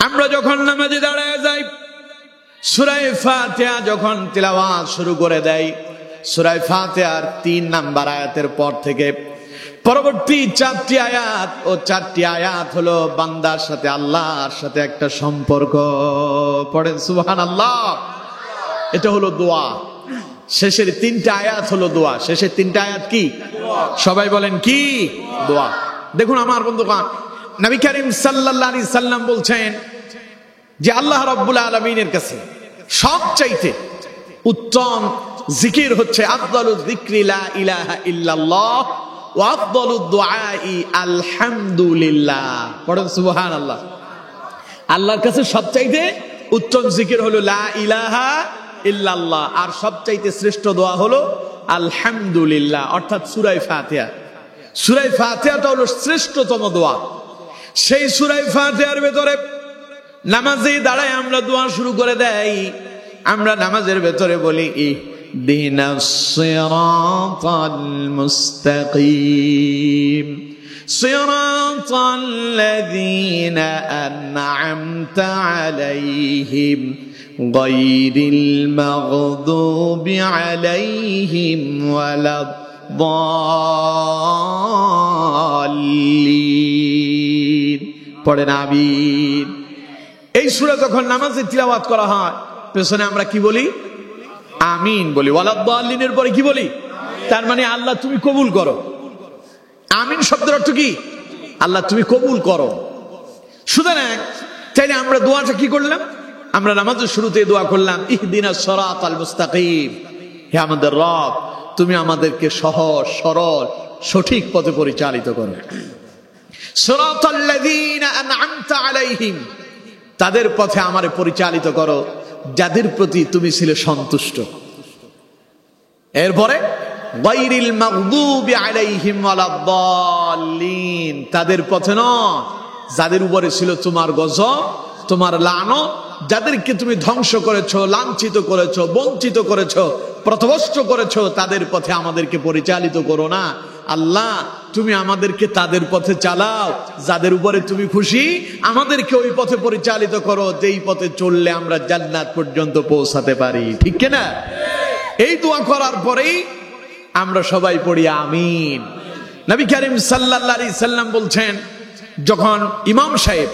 আমরা যখন নামাজে দাঁড়ায় যাই, সূরা ফাতিহা যখন তিলাওয়াত শুরু করে দেয়, সূরা ফাতিহার 3 নাম্বার আয়াতের পর থেকে পরবর্তী 4টি আয়াত ও 4টি আয়াত হলো বান্দার সাথে আল্লাহর সাথে একটা সম্পর্ক। পড়েন সুবহানাল্লাহ। এটা হলো দোয়া। শেষের 3টা আয়াত হলো দোয়া। শেষের 3টা আয়াত কি? সবাই বলেন কি? দোয়া। দেখুন আমার বন্ধুগণ, নবী করিম সাল্লাল্লাহু আলাইহি সাল্লাম বলছেন যে আল্লাহ রাব্বুল আলামিনের কাছে সবচাইতে উত্তম জিকির হচ্ছে আফদালুয যিকরি লা ইলাহা ইল্লাল্লাহ ওয়া আফদালুদ দুআই আলহামদুলিল্লাহ। পড়েন সুবহানাল্লাহ। আল্লাহর কাছে সবচাইতে উত্তম জিকির হলো লা ইলাহা ইল্লাল্লাহ, আর সবচাইতে শ্রেষ্ঠ দোয়া হলো আলহামদুলিল্লাহ, অর্থাৎ সূরা ফাতিহা। সূরা ফাতিহাটা হলো শ্রেষ্ঠতম দোয়া। সেই সূরা ফাতিহার ভেতরে নামাজে দাঁড়ায় আমরা দোয়া শুরু করে দেই। আমরা নামাজের ভেতরে বলি ইহদিনাস সিরাতাল মুস্তাকিম সিরাতাল্লাযীনা আন'আমতা আলাইহিম গায়রিল মাগদুবি আলাইহিম ওয়ালাদ-দাল্লিন। পড়েন আমিন। এই সূরা যখন নামাজে তিলাওয়াত করা হয়, পেছনে আমরা কি বলি? আমিন বলি। ওয়ালাদ-দাল্লিনের পরে কি বলি? তার মানে আল্লাহ তুমি কবুল করো। আমিন শব্দের অর্থ কি? আল্লাহ তুমি কবুল করো। সুতরাং তাইলে আমরা দোয়াটা কি করলাম? আমরা নামাজের শুরুতে দোয়া করলাম ইহদিনাস সিরাতাল মুস্তাকিম, হে আমাদের রব তুমি আমাদেরকে সহজ সরল সঠিক পথে পরিচালিত করো। সিরাতাল্লাযীনা আন'আমতা আলাইহিম, তাদের পথে আমারে পরিচালিত করো যাদের প্রতি তুমি ছিলে সন্তুষ্ট। এরপরে গায়রিল মাগদুবি আলাইহিম ওয়ালাদ-দাল্লিন, তাদের পথে নয় যাদের উপরে ছিল তোমার গজব, তোমার লানত, যাদেরকে তুমি ধ্বংস করেছো, লাঞ্ছিত করেছো, বঞ্চিত করেছো, পথভ্রষ্ট করেছো, তাদের পথে আমাদেরকে পরিচালিত করো না। আল্লাহ তুমি আমাদেরকে তাদের পথে চালাও যাদের উপরে তুমি খুশি, আমাদেরকে ওই পথে পরিচালিত করো যেই পথে চললে আমরা জান্নাত পর্যন্ত পৌঁছাতে পারি। ঠিক কিনা? এই দোয়া করার পরেই আমরা সবাই পড়ি আমিন। নবী করিম সাল্লাল্লাহু আলাইহি সাল্লাম বলছেন, যখন ইমাম সাহেব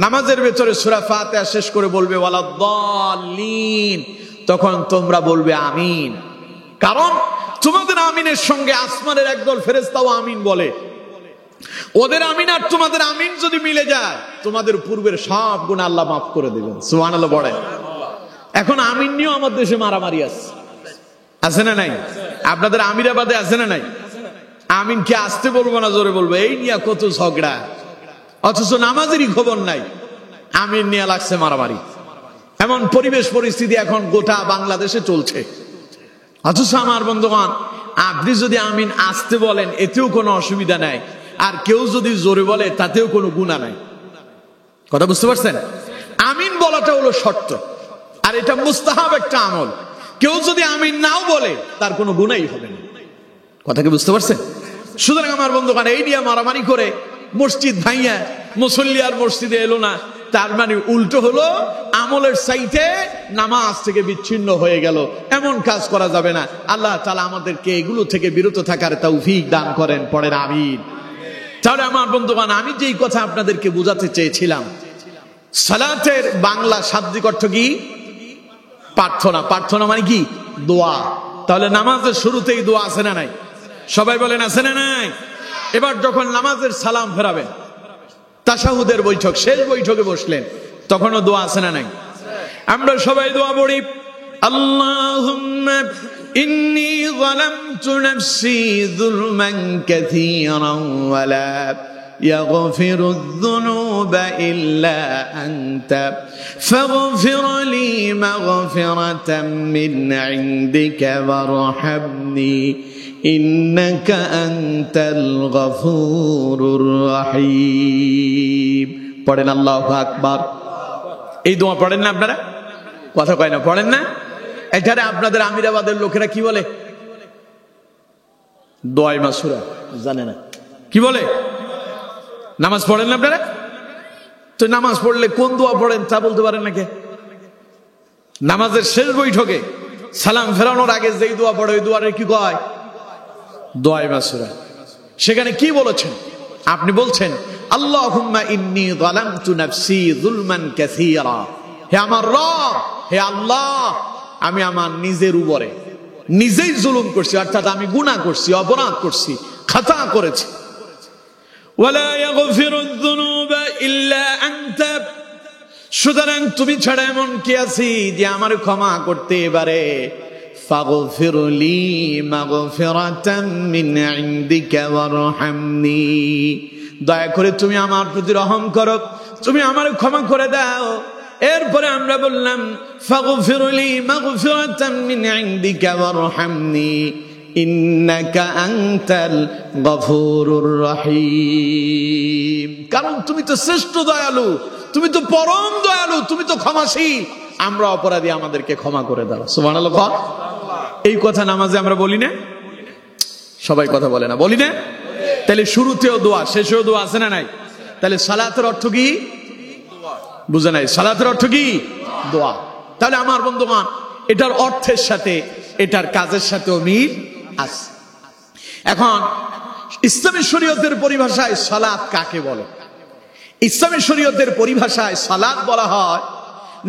নামাজের ভেতরে সূরা ফাতিহা শেষ করে বলবে ওয়ালাদ-দাল্লিন, তখন তোমরা বলবে আমিন। কারণ তোমাদের আমিনের সঙ্গে আসমানের একদল ফেরেশতাও আমিন বলে। ওদের আমিন আর তোমাদের আমিন যদি মিলে যায়, তোমাদের পূর্বের সব গুনাহ আল্লাহ মাফ করে দেবেন। সুবহানাল্লাহ বলেন। এখন আমিন নিয়েও আমাদের দেশে মারামারি আছে না নাই? আপনাদের আমিরাবাদে আছে না নাই? আমিন কি আসতে বলবো না জোরে বলবো, এই নিয়ে কত ঝগড়া, অথচ নামাজেরই খবর নাই, আমিন নিয়ে লাগছে মারামারি। এমন পরিবেশ পরিস্থিতি এখন গোটা বাংলাদেশে চলছে। অথচ আমার বন্ধুগণ, আপনি যদি আমিন আসতে বলেন এতেও কোনো অসুবিধা নাই, আর কেউ যদি জোরে বলে তাতেও কোনো গুনাহ নাই। কথা বুঝতে পারছেন? আমিন বলাটা হলো শর্ত, আর এটা মুস্তাহাব একটা আমল। কেউ যদি আমিন নাও বলে তার কোনো গুনাহই হবে না। কথা কি বুঝতে পারছেন? সুতরাং আমার বন্ধুগণ, এই নিয়ে মারামারি করে মসজিদ ভাইয়া মুসল্লি আর মসজিদে এলো না, তার মানে উল্টো হলো আমলের চাইতে নামাজ থেকে বিচ্ছিন্ন হয়ে গেল। এমন কাজ করা যাবে না। আল্লাহ তাআলা আমাদেরকে এগুলো থেকে বিরত থাকার তৌফিক দান করেন। পড়েন আমিন। তাহলে আমার বন্ধুগণ, আমি যেই কথা আপনাদেরকে বোঝাতে চেয়েছিলাম, সালাতের বাংলা শাব্দিক অর্থ কি? প্রার্থনা। প্রার্থনা মানে কি? দোয়া। তাহলে নামাজের শুরুতেই দোয়া আছে না নাই? সবাই বলেন আছে না নাই? এবার যখন নামাজের সালাম ফেরাবেন, তাশাহুদের বৈঠক, শেষ বৈঠকে বসলেন, তখনও দোয়া আছে না নাই? আমরা সবাই দোয়া পড়ি, আল্লাহুম্মা ইন্নী যালামতু নাফসি যুলমান কাসীরান ওয়া লা ইয়াগফিরুয যুনুবা ইল্লা আনতা ফাগফির লি মাগফিরাতাম মিন ইনদিকা ওয়ারহামনি ইন্নাকা আনতাল গফুরুর রহিম। পড়েন আল্লাহু আকবার। এই দোয়া পড়েন না আপনারা? কথা কয় না, পড়েন না? এখানে আপনাদের আমিরাবাদের লোকেরা কি বলে? দোয়ায়ে মাসুরা জানে না, কি বলে? নামাজ পড়েন না আপনারা? তো নামাজ পড়লে কোন দোয়া পড়েন তা বলতে পারেন নাকি? নামাজের শেষ বৈঠকে সালাম ফেরানোর আগে যেই দোয়া পড়ে ওই দোয়ারে কি কয়? দোয়ায়ে মাসুরা। সেখানে কি বলেছেন? আপনি বলছেন আল্লাহুম্মা ইন্নী যালামতু নাফসি যুলমান কাসীরা, হে আমার রব, হে আল্লাহ, আমি আমার নিজের উপরে নিজেই জুলুম করছি, অর্থাৎ আমি গুনাহ করছি, অপরাধ করছি, খাতা করেছি। ওয়ালা ইয়াগফিরুয যুনুবা ইল্লা আনতা, সুতরাং তুমি ছাড়া এমন কি আছি যে আমার ক্ষমা করতে পারে? ফাগফিরলি মাগফিরাতাম মিন ইনদিকা ওয়ারহামনি, দয়া করে তুমি আমার প্রতি রহম করো, তুমি আমার ক্ষমা করে দাও। এরপরে আমরা বললাম ফাগফিরলি মাগফিরাতাম মিন ইনদিকা ওয়ারহামনি ইন্নাকা আনতাল গফুরুর রহিম, কারণ তুমি তো শ্রেষ্ঠ দয়ালু, তুমি তো পরম দয়ালু, তুমি তো ক্ষমাশীল, আমরা অপরাধী, আমাদেরকে ক্ষমা করে দাও। সুবহানাল্লাহ। এই কথা নামাজে আমরা বলি না? সবাই কথা বলে না, বলি না? তাহলে শুরুতেও দোয়া, শেষেও দোয়া আছে না নাই? তাহলে সালাতের অর্থ কি? বুঝে নাই? সালাতের অর্থ কি? দোয়া। তাহলে আমার বন্ধুগণ, এটার অর্থের সাথে এটার কাজের সাথেও মিল আছে। এখন ইসলামী শরীয়তের পরিভাষায় সালাত কাকে বলে? ইসলামী শরীয়তের পরিভাষায় সালাত বলা হয়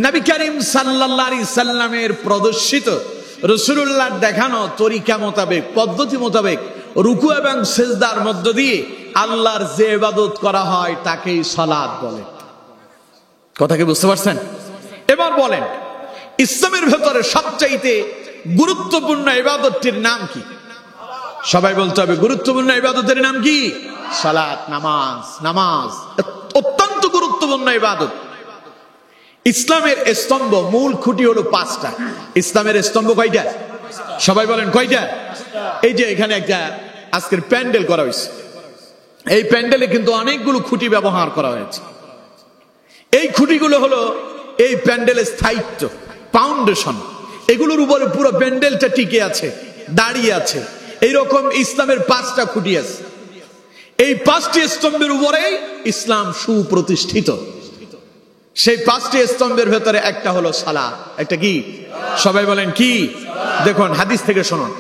নবী করিম সাল্লাল্লাহু আলাইহি সাল্লামের প্রদর্শিত, রাসূলুল্লাহর দেখানো তরিকা মোতাবেক, পদ্ধতি মোতাবেক রুকু এবং সিজদার মধ্য দিয়ে আল্লাহর যে ইবাদত করা হয় তাকেই সালাত বলে। কথা কি বুঝতে পারছেন? এবার বলেন, ইসলামের ভেতরে সবচাইতে গুরুত্বপূর্ণ ইবাদতটির নাম কি? সবাই বলতে হবে, গুরুত্বপূর্ণ ইবাদতের নাম কি? সালাত, নামাজ। নামাজ অত্যন্ত গুরুত্বপূর্ণ ইবাদত। ইসলামের স্তম্ভ, মূল খুঁটি হলো 5টা। ইসলামের স্তম্ভ কয়টা? সবাই বলেন কয়টা? এই যে এখানে একটা আজকের প্যান্ডেল করা হয়েছে, এই প্যান্ডেলে কিন্তু অনেকগুলো খুঁটি ব্যবহার করা হয়েছে। এই খুঁটিগুলো হলো এই প্যান্ডেলের স্থায়িত্ব, ফাউন্ডেশন। এগুলোর উপরে পুরো প্যান্ডেলটা টিকে আছে, দাঁড়িয়ে আছে। এইরকম ইসলামের 5টা খুঁটি আছে। এই 5টি স্তম্ভের উপরেই ইসলাম সুপ্রতিষ্ঠিত। সেই 5টি স্তম্ভের ভেতরে একটা হলো সালাত। একটা কি? সবাই বলেন কি? দেখুন হাদিস থেকে শুনুন,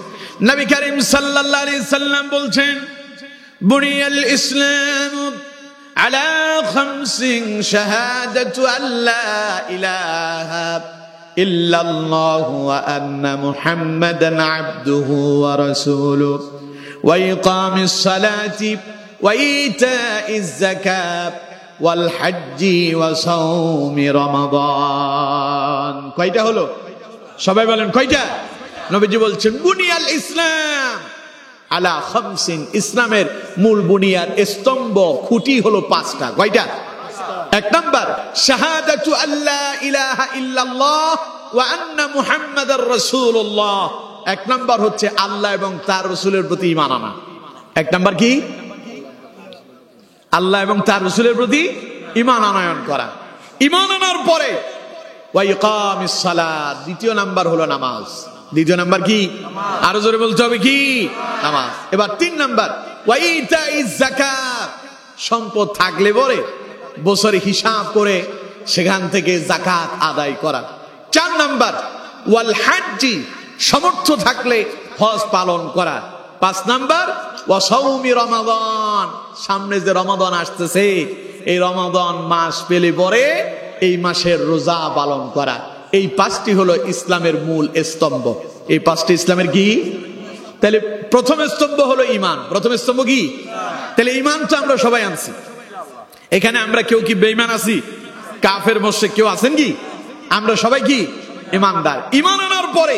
নবী করিম সাল্লাল্লাহু আলাইহি সাল্লাম বলছেন, বুনিয়াল ইসলাম আলা খামসিন শাহাদাতু আল্লা ইলাহা ইল্লাল্লাহু ওয়া আন্না মুহাম্মাদান আবদুহু ওয়া রাসূলুহু ওয়া ইকামিস সালাতি ওয়া ইতাইজ যাকাত ওয়াল হজ্জি ওয়া সাওমি রমাদান। কয়টা হলো? সবাই বলেন কয়টা? নবীজি বলছেন বুনিয়াল ইসলাম আলা খামসিন, ইসলামের মূল বুনিয়াদ, স্তম্ভ, খুঁটি হলো 5টা। কয়টা? 1 নাম্বার শাহাদাতু আল্লা ইলাহা ইল্লাল্লাহ ওয়া আন্না মুহাম্মাদার রাসূলুল্লাহ। 1 নাম্বার হচ্ছে আল্লাহ এবং তার রাসূলের প্রতি ঈমান আনা। 1 নাম্বার কি? আল্লাহ এবং তার রাসূলের প্রতি ঈমান আনয়ন করা। ঈমান আনার পরে ওয়া ইকামিস সালাত, 2 নাম্বার হলো নামাজ। 2 নাম্বার কি? আরো জোরে বলতে হবে কি? নামাজ। এবার 3 নাম্বার ওয়া ইতাইজ যাকাত, সম্পদ থাকলে পরে বছরে হিসাব করে সেখান থেকে যাকাত আদায় করা। 4 নাম্বার ওয়াল হজ্জি, সামর্থ্য থাকলে হজ পালন করা। 5 নাম্বার ওয়া সাওমি রমাদান, সামনে যে রমাদান আসতেছে, এই রমাদান মাস পেলে পরে এই মাসের রোজা পালন করা। এই 5টি হলো ইসলামের মূল স্তম্ভ। এই 5টি ইসলামের কি? তাহলে প্রথম স্তম্ভ হলো ঈমান। প্রথম স্তম্ভ কি? তাহলে ঈমান তো আমরা সবাই আনছি। এখানে আমরা কেউ কি বেঈমান আছি? কাফের মুশরিক কেউ আছেন কি? আমরা সবাই কি? ঈমানদার। ঈমান আনার পরে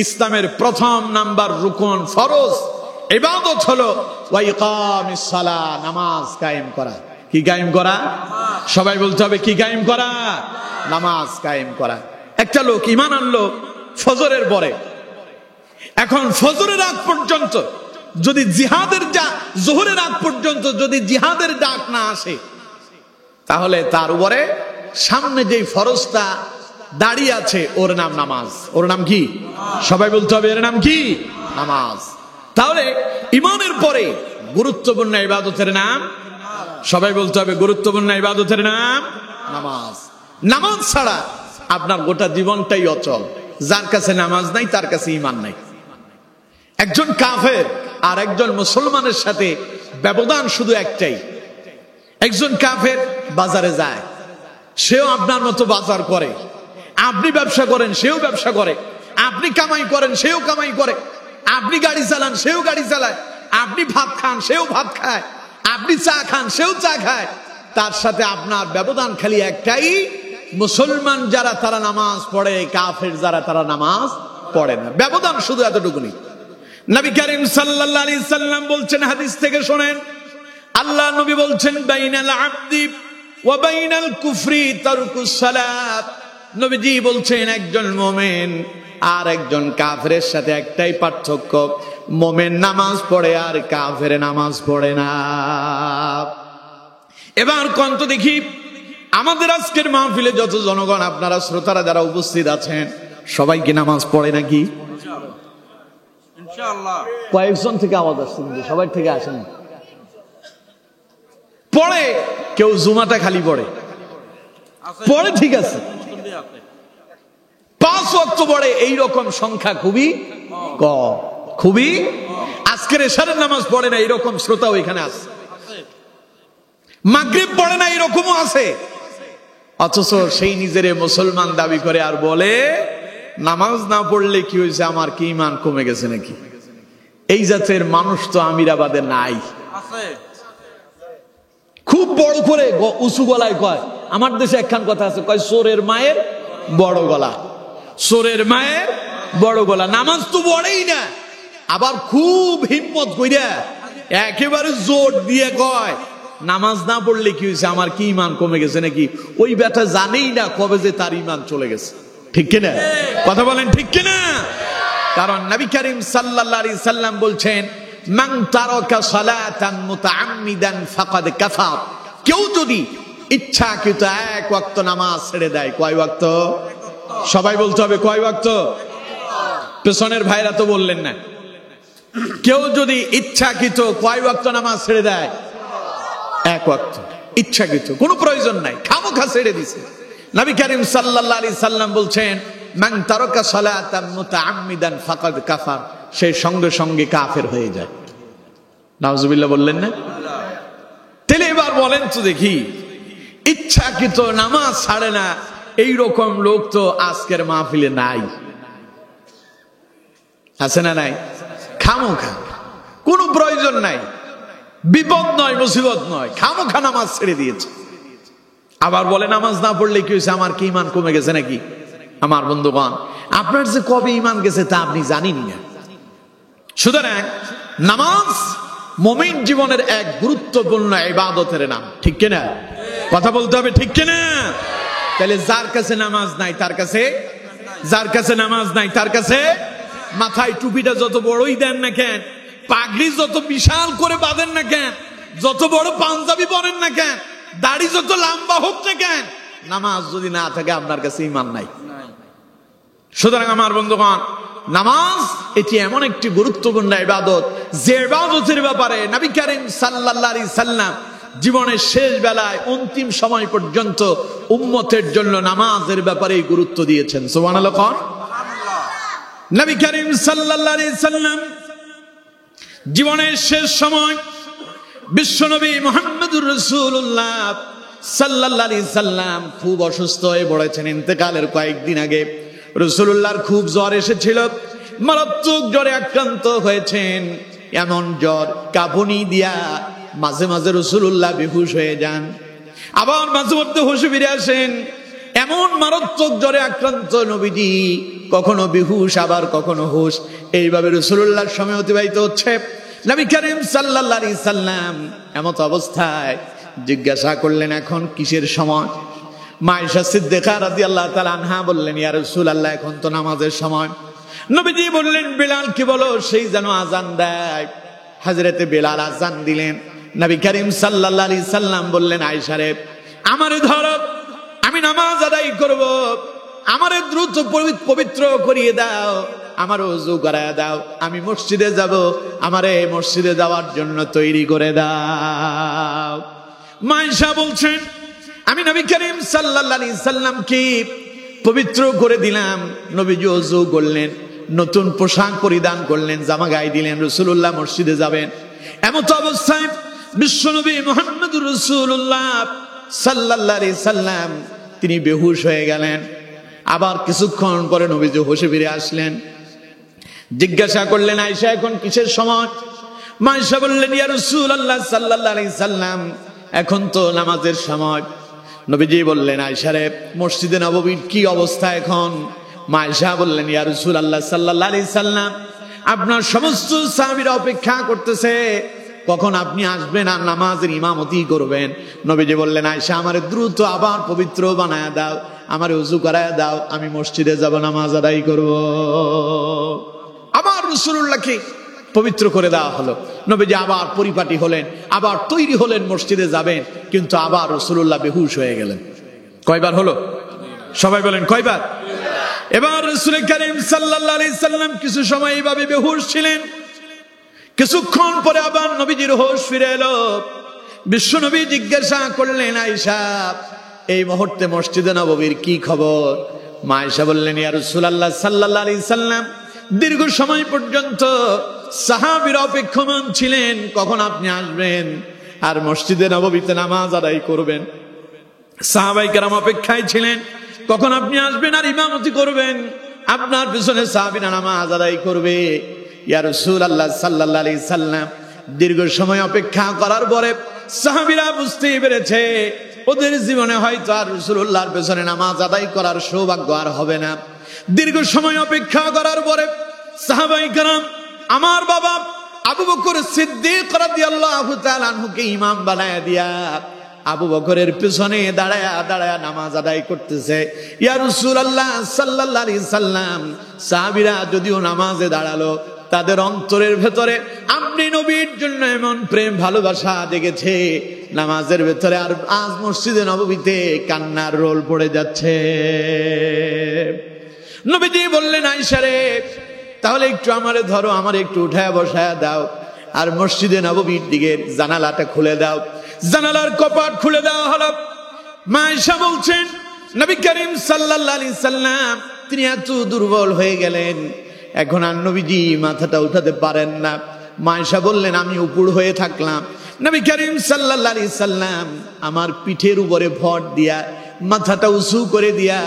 ইসলামের প্রথম নাম্বার রুকন, ফরজ ইবাদত হলো ওয়া ইকামিস সালাহ, নামাজ কায়েম করা। কি কায়েম করা? সবাই বলতে হবে কি কায়েম করা? নামাজ কায়েম করা। একটা লোক ঈমান আনলো ফজরের পরে, এখন ফজরের আগ পর্যন্ত যদি জিহাদের জোহরের আগ পর্যন্ত যদি জিহাদের ডাক না আসে, তাহলে তার উপরে সামনে যে ফরজটা দাঁড়িয়ে আছে ওর নাম নামাজ। ওর নাম কি? সবাই বলতে হবে এর নাম কি? নামাজ। তাহলে ঈমানের পরে গুরুত্বপূর্ণ ইবাদতের নাম সবাই বলতে হবে গুরুত্বপূর্ণ ইবাদতের নাম নামাজ। নামাজ ছাড়া আপনার গোটা জীবনটাই অচল। যার কাছে নামাজ নাই তার কাছে ঈমান নাই। একজন কাফের আর একজন মুসলমানের সাথে ব্যবধান শুধু একটাই, একজন কাফের বাজারে যায়, সেও আপনার মতো বাজার করে, আপনি ব্যবসা করেন সেও ব্যবসা করে, আপনি কামাই করেন সেও কামাই করে, আপনি গাড়ি চালান সেও গাড়ি চালায়, আপনি ভাত খান সেও ভাত খায়, আপনি চা খান সেও চা খায়। তার সাথে আপনার ব্যবধান খালি একটাই, মুসলমান যারা তারা নামাজ পড়ে, কাফের যারা তারা নামাজ পড়ে না। ব্যবধান শুধু এতটুকুনি। নবী করিম সাল্লাল্লাহু আলাইহি সাল্লাম বলছেন, হাদিস থেকে শোনেন, আল্লাহ নবী বলছেন, বাইনাল আবদি ওয়া বাইনাল কুফরি তারকুস সালাত। নবীজি বলছেন একজন মুমিন আর একজন কাফেরের সাথে একটাই পার্থক্য, মুমিন নামাজ পড়ে আর কাফের নামাজ পড়ে না। এবার কোন তো দেখি আমাদের আজকের মাহফিলে যত জনগণ, আপনারা শ্রোতারা যারা উপস্থিত আছেন, সবাই কি নামাজ পড়ে নাকি? ইনশাআল্লাহ। কয়েকজন থেকে আওয়াজ আসছে, কিন্তু সবাই থেকে আসেন। পড়ে, কেউ জুমাটা খালি পড়ে, পড়ে ঠিক আছে, 5 ওয়াক্ত পড়ে, এইরকম সংখ্যা খুবই কম, খুবই। আজকের এশারের নামাজ পড়ে না এইরকম শ্রোতাও এখানে আছে, মাগরিব পড়ে না এরকমও আছে। অথচ সেই নিজেরে মুসলমান দাবি করে আর বলে নামাজ না পড়লে কি হয়েছে, আমার কি ঈমান কমে গেছে নাকি? এই জাতের মানুষ তো আমিরাবাদে নাই। খুব বড় করে উঁচু গলায় কয়, আমার দেশে একখান কথা আছে, কয় চোরের মায়ের বড় গলা, চোরের মায়ের বড় গলা। নামাজ তো পড়েই না, আবার খুব হিম্মত কইরা একেবারে জোর দিয়ে কয় নামাজ না পড়লে কি হয়েছে, আমার কি ঈমান কমে গেছে নাকি? ওই বেটা জানেই না কবে যে তার ঈমান চলে গেছে। ঠিক কিনা? কথা বলেন ঠিক কিনা? কারণ নবী করিম সাল্লাল্লাহু আলাইহি সাল্লাম বলছেন, মান তারাকা সালাতান মুতাআম্মিদান ফাকাদ কাফার। কেউ যদি ইচ্ছাকৃত এক ওয়াক্ত নামাজ ছেড়ে দেয়, কয় ওয়াক্ত? সবাই বলতে হবে কয় ওয়াক্ত? পেছনের ভাইরা তো বললেন না। কেউ যদি ইচ্ছাকৃত কয় ওয়াক্ত নামাজ ছেড়ে দেয়? এক ওয়াক্ত। ইচ্ছাকৃত, কোনো প্রয়োজন নাই, খামোখা ছেড়ে দিছে। নবী করিম সাল্লাল্লাহু আলাইহি সাল্লাম বলছেন, মান তারাকা সালাতান মুতাআম্মিদান ফাকাদ কাফার। সে সঙ্গে সঙ্গে কাফের হয়ে যায়। নাউজুবিল্লাহ বললেন না? তাহলে এবার বলেন তো দেখি, ইচ্ছাকৃত নামাজ ছাড়ে না এইরকম লোক তো আজকের মাহফিলে নাই, আছে না নাই? খামোখা, কোনো প্রয়োজন নাই, বিপদ নয়, মুসিবত নয়, খামোখা নামাজ ছেড়ে দিয়েছে। আবার বলে নামাজ না পড়লে কি হয়েছে, আমার কি ঈমান কমে গেছে নাকি? আমার বন্ধুগণ, আপনার যে কবে ঈমান গেছে তা আপনি জানেনই না। সুতরাং নামাজ মুমিন জীবনের এক গুরুত্বপূর্ণ ইবাদতের নাম। ঠিক কিনা? কথা বলতে হবে ঠিক কিনা? তাহলে যার কাছে নামাজ নাই তার কাছে, যার কাছে নামাজ নাই তার কাছে মাথায় টুপিটা যত বড়ই দেন না কেন, পাগড়ি যত বিশাল করে বাঁধেন না কেন, যত বড় পাঞ্জাবি পরেন না কেন, দাড়ি যত লম্বা হোক না কেন, নামাজ যদি না থাকে আপনার কাছে ঈমান নাই। সুতরাং আমার বন্ধুগণ, নামাজ এটি এমন একটি গুরুত্বপূর্ণ ইবাদত, যে ইবাদতের ব্যাপারে নবী করিম সাল্লাল্লাহু আলাইহি সাল্লাম জীবনের শেষ বেলায় অন্তিম সময় পর্যন্ত উম্মতের জন্য নামাজের ব্যাপারে গুরুত্ব দিয়েছেন। সুবহানাল্লাহ। নবী করিম সাল্লাল্লাহু আলাইহি সাল্লাম জীবনের শেষ সময় বিশ্বনবী মুহাম্মদুর রাসূলুল্লাহ সাল্লাল্লাহু আলাইহি সাল্লাম খুব অসুস্থ হয়ে পড়েছেন। ইন্তেকালের কয়েকদিন আগে রাসূলুল্লাহর খুব জ্বর এসেছিল, মারাত্মক জ্বরে আক্রান্ত হয়েছেন। এমন জ্বর, কাঁপুনি দিয়া মাঝে মাঝে রাসূলুল্লাহ বেহুশ হয়ে যান, আবার মাঝে মধ্যে হুঁশে ফিরে আসেন। এমন মারাত্মক জ্বরে আক্রান্ত নবীজি, কখনো বেহুশ আবার কখনো হুঁশ, এইভাবে রাসূলুল্লাহর সময় অতিবাহিত হচ্ছে। নবী করিম সাল্লাল্লাহু আলাইহি সাল্লাম এমত অবস্থায় জিজ্ঞাসা করলেন, এখন কিসের সময়? মা আয়েশা সিদ্দিকা রাদিয়াল্লাহু তাআলা আনহা বললেন, ইয়া রাসূলুল্লাহ, এখন তো নামাজের সময়। নবীজি বললেন, বেলাল কি বলো, সেই যেন আজান দেয়। হযরতে বেলাল আজান দিলেন। নবী করিম সাল্লাল্লাহু আলাইহি সাল্লাম বললেন, আয়েশা রে, আমারে ধরো, আমি নামাজ আদায় করব, আমারে দ্রুত পবিত্র করিয়ে দাও, আমার ওযু করায় দাও, আমি মসজিদে যাব, আমারে মসজিদে যাওয়ার জন্য তৈরি করে দাও। মা আয়েশা বলছেন, আমি নবী করিম সাল্লাল্লাহু আলাইহি সাল্লামকে পবিত্র করে দিলাম। নবীজি ওযু করলেন, নতুন পোশাক পরিধান করলেন, জামা গায়ে দিলেন, রাসূলুল্লাহ মসজিদে যাবেন। এমত অবস্থায় বিশ্বনবী মুহাম্মদুর রাসূলুল্লাহ সাল্লাল্লাহু আলাইহি সাল্লাম তিনি বেহুশ হয়ে গেলেন। আবার কিছুক্ষণ পরে নবীজি হোশে ফিরে আসলেন। জিজ্ঞাসা করলেন, আয়েশা এখন কিসের সময়? মা আয়েশা বললেন, ইয়া রাসূলুল্লাহ সাল্লাল্লাহু আলাইহি সাল্লাম, এখন তো নামাজের সময়। নবীজি বললেন, আয়েশা রে, মসজিদে নববীর কি অবস্থা এখন? মা আয়েশা বললেন, ইয়া রাসূলুল্লাহ সাল্লাল্লাহু আলাইহি সাল্লাম, আপনার সমস্ত সাহাবীরা অপেক্ষা করতেছে কখন আপনি আসবেন আর নামাজের ইমামতি করবেন। নবীজি বললেন, আয়েশা, আমারে দ্রুত আবার পবিত্র বানায়া দাও, আমারে ওযু করায়া দাও, আমি মসজিদে যাব, নামাজ আদায় করব। আবার রাসূলুল্লাহকে পবিত্র করে দেওয়া হলো। নবীজি আবার পরিপাটি হলেন, আবার তৈরি হলেন, মসজিদে যাবেন, কিন্তু আবার রাসূলুল্লাহ বেহুশ হয়ে গেলেন। কয়বার হলো? সবাই বলেন কয়বার? এবার রাসূল করিম সাল্লাল্লাহু আলাইহি সাল্লাম কিছু সময় এইভাবে বেহুশ ছিলেন। কিছুক্ষণ পরে আবার নবীজির হোশ ফিরে এলো। বিশ্বনবী জিজ্ঞাসা করলেন, আয়েশা, এই মুহূর্তে মসজিদে নববীর কি খবর? মা আয়েশা বললেন, ইয়া রাসূলুল্লাহ সাল্লাল্লাহু আলাইহি সাল্লাম, দীর্ঘ সময় পর্যন্ত সাহাবীরা অপেক্ষমান ছিলেন কখন আপনি আসবেন আর মসজিদে নববীতে নামাজ আদায় করবেন। সাহাবায়ে কেরাম অপেক্ষায় ছিলেন কখন আপনি আসবেন আর ইমামতি করবেন, আপনার পিছনে সাহাবীরা নামাজ আদায় করবে। ইয়া রাসূলুল্লাহ সাল্লাল্লাহু আলাইহি সাল্লাম, দীর্ঘ সময় অপেক্ষা করার পরে সাহাবীরা বুঝতে পেরেছে ওদের জীবনে হয়তো আর রাসূলুল্লাহর পেছনে নামাজ আদায় করার সৌভাগ্য আর হবে না। দীর্ঘ সময় অপেক্ষা করার পরে সাহাবায়ে কেরাম আমার বাবা আবু বকর সিদ্দিক রাদিয়াল্লাহু তাআলা আনহুকে ইমাম বানায়া দিয়া আবু বকরের পিছনে দাঁড়ায়া দাঁড়ায়া নামাজ আদায় করতেছে। ইয়া রাসূলুল্লাহ সাল্লাল্লাহু আলাইহি সাল্লাম, সাহাবীরা যদিও নামাজে দাঁড়ালো, তাদের অন্তরের ভেতরে আপনি নবীর জন্য এমন প্রেম ভালোবাসা জেগেছে, নামাজের ভেতরে আর আজ মসজিদে নববীতে কান্নার রোল পড়ে যাচ্ছে। নবীজি বললেন, আয়েশা রে, তাহলে একটু আমারে ধরো, আমার একটু উঠায় বসায় দাও, আর মসজিদে নববীর দিকে জানালাটা খুলে দাও। জানালার কপাট খুলে দেওয়া হলো। মা আয়েশা বলছেন, নবী করিম সাল্লাল্লাহু আলাইহি সাল্লাম তিনি এত দুর্বল হয়ে গেলেন, এখন আর নবীজি মাথাটা উঠাতে পারেন না। মা আয়েশা বললেন, আমি উপুড় হয়ে থাকলাম। নবী করিম সাল্লাল্লাহু আলাইহি সাল্লাম আমার পিঠের উপরে ভর দিয়া, মাথাটা উঁচু করে দিয়া,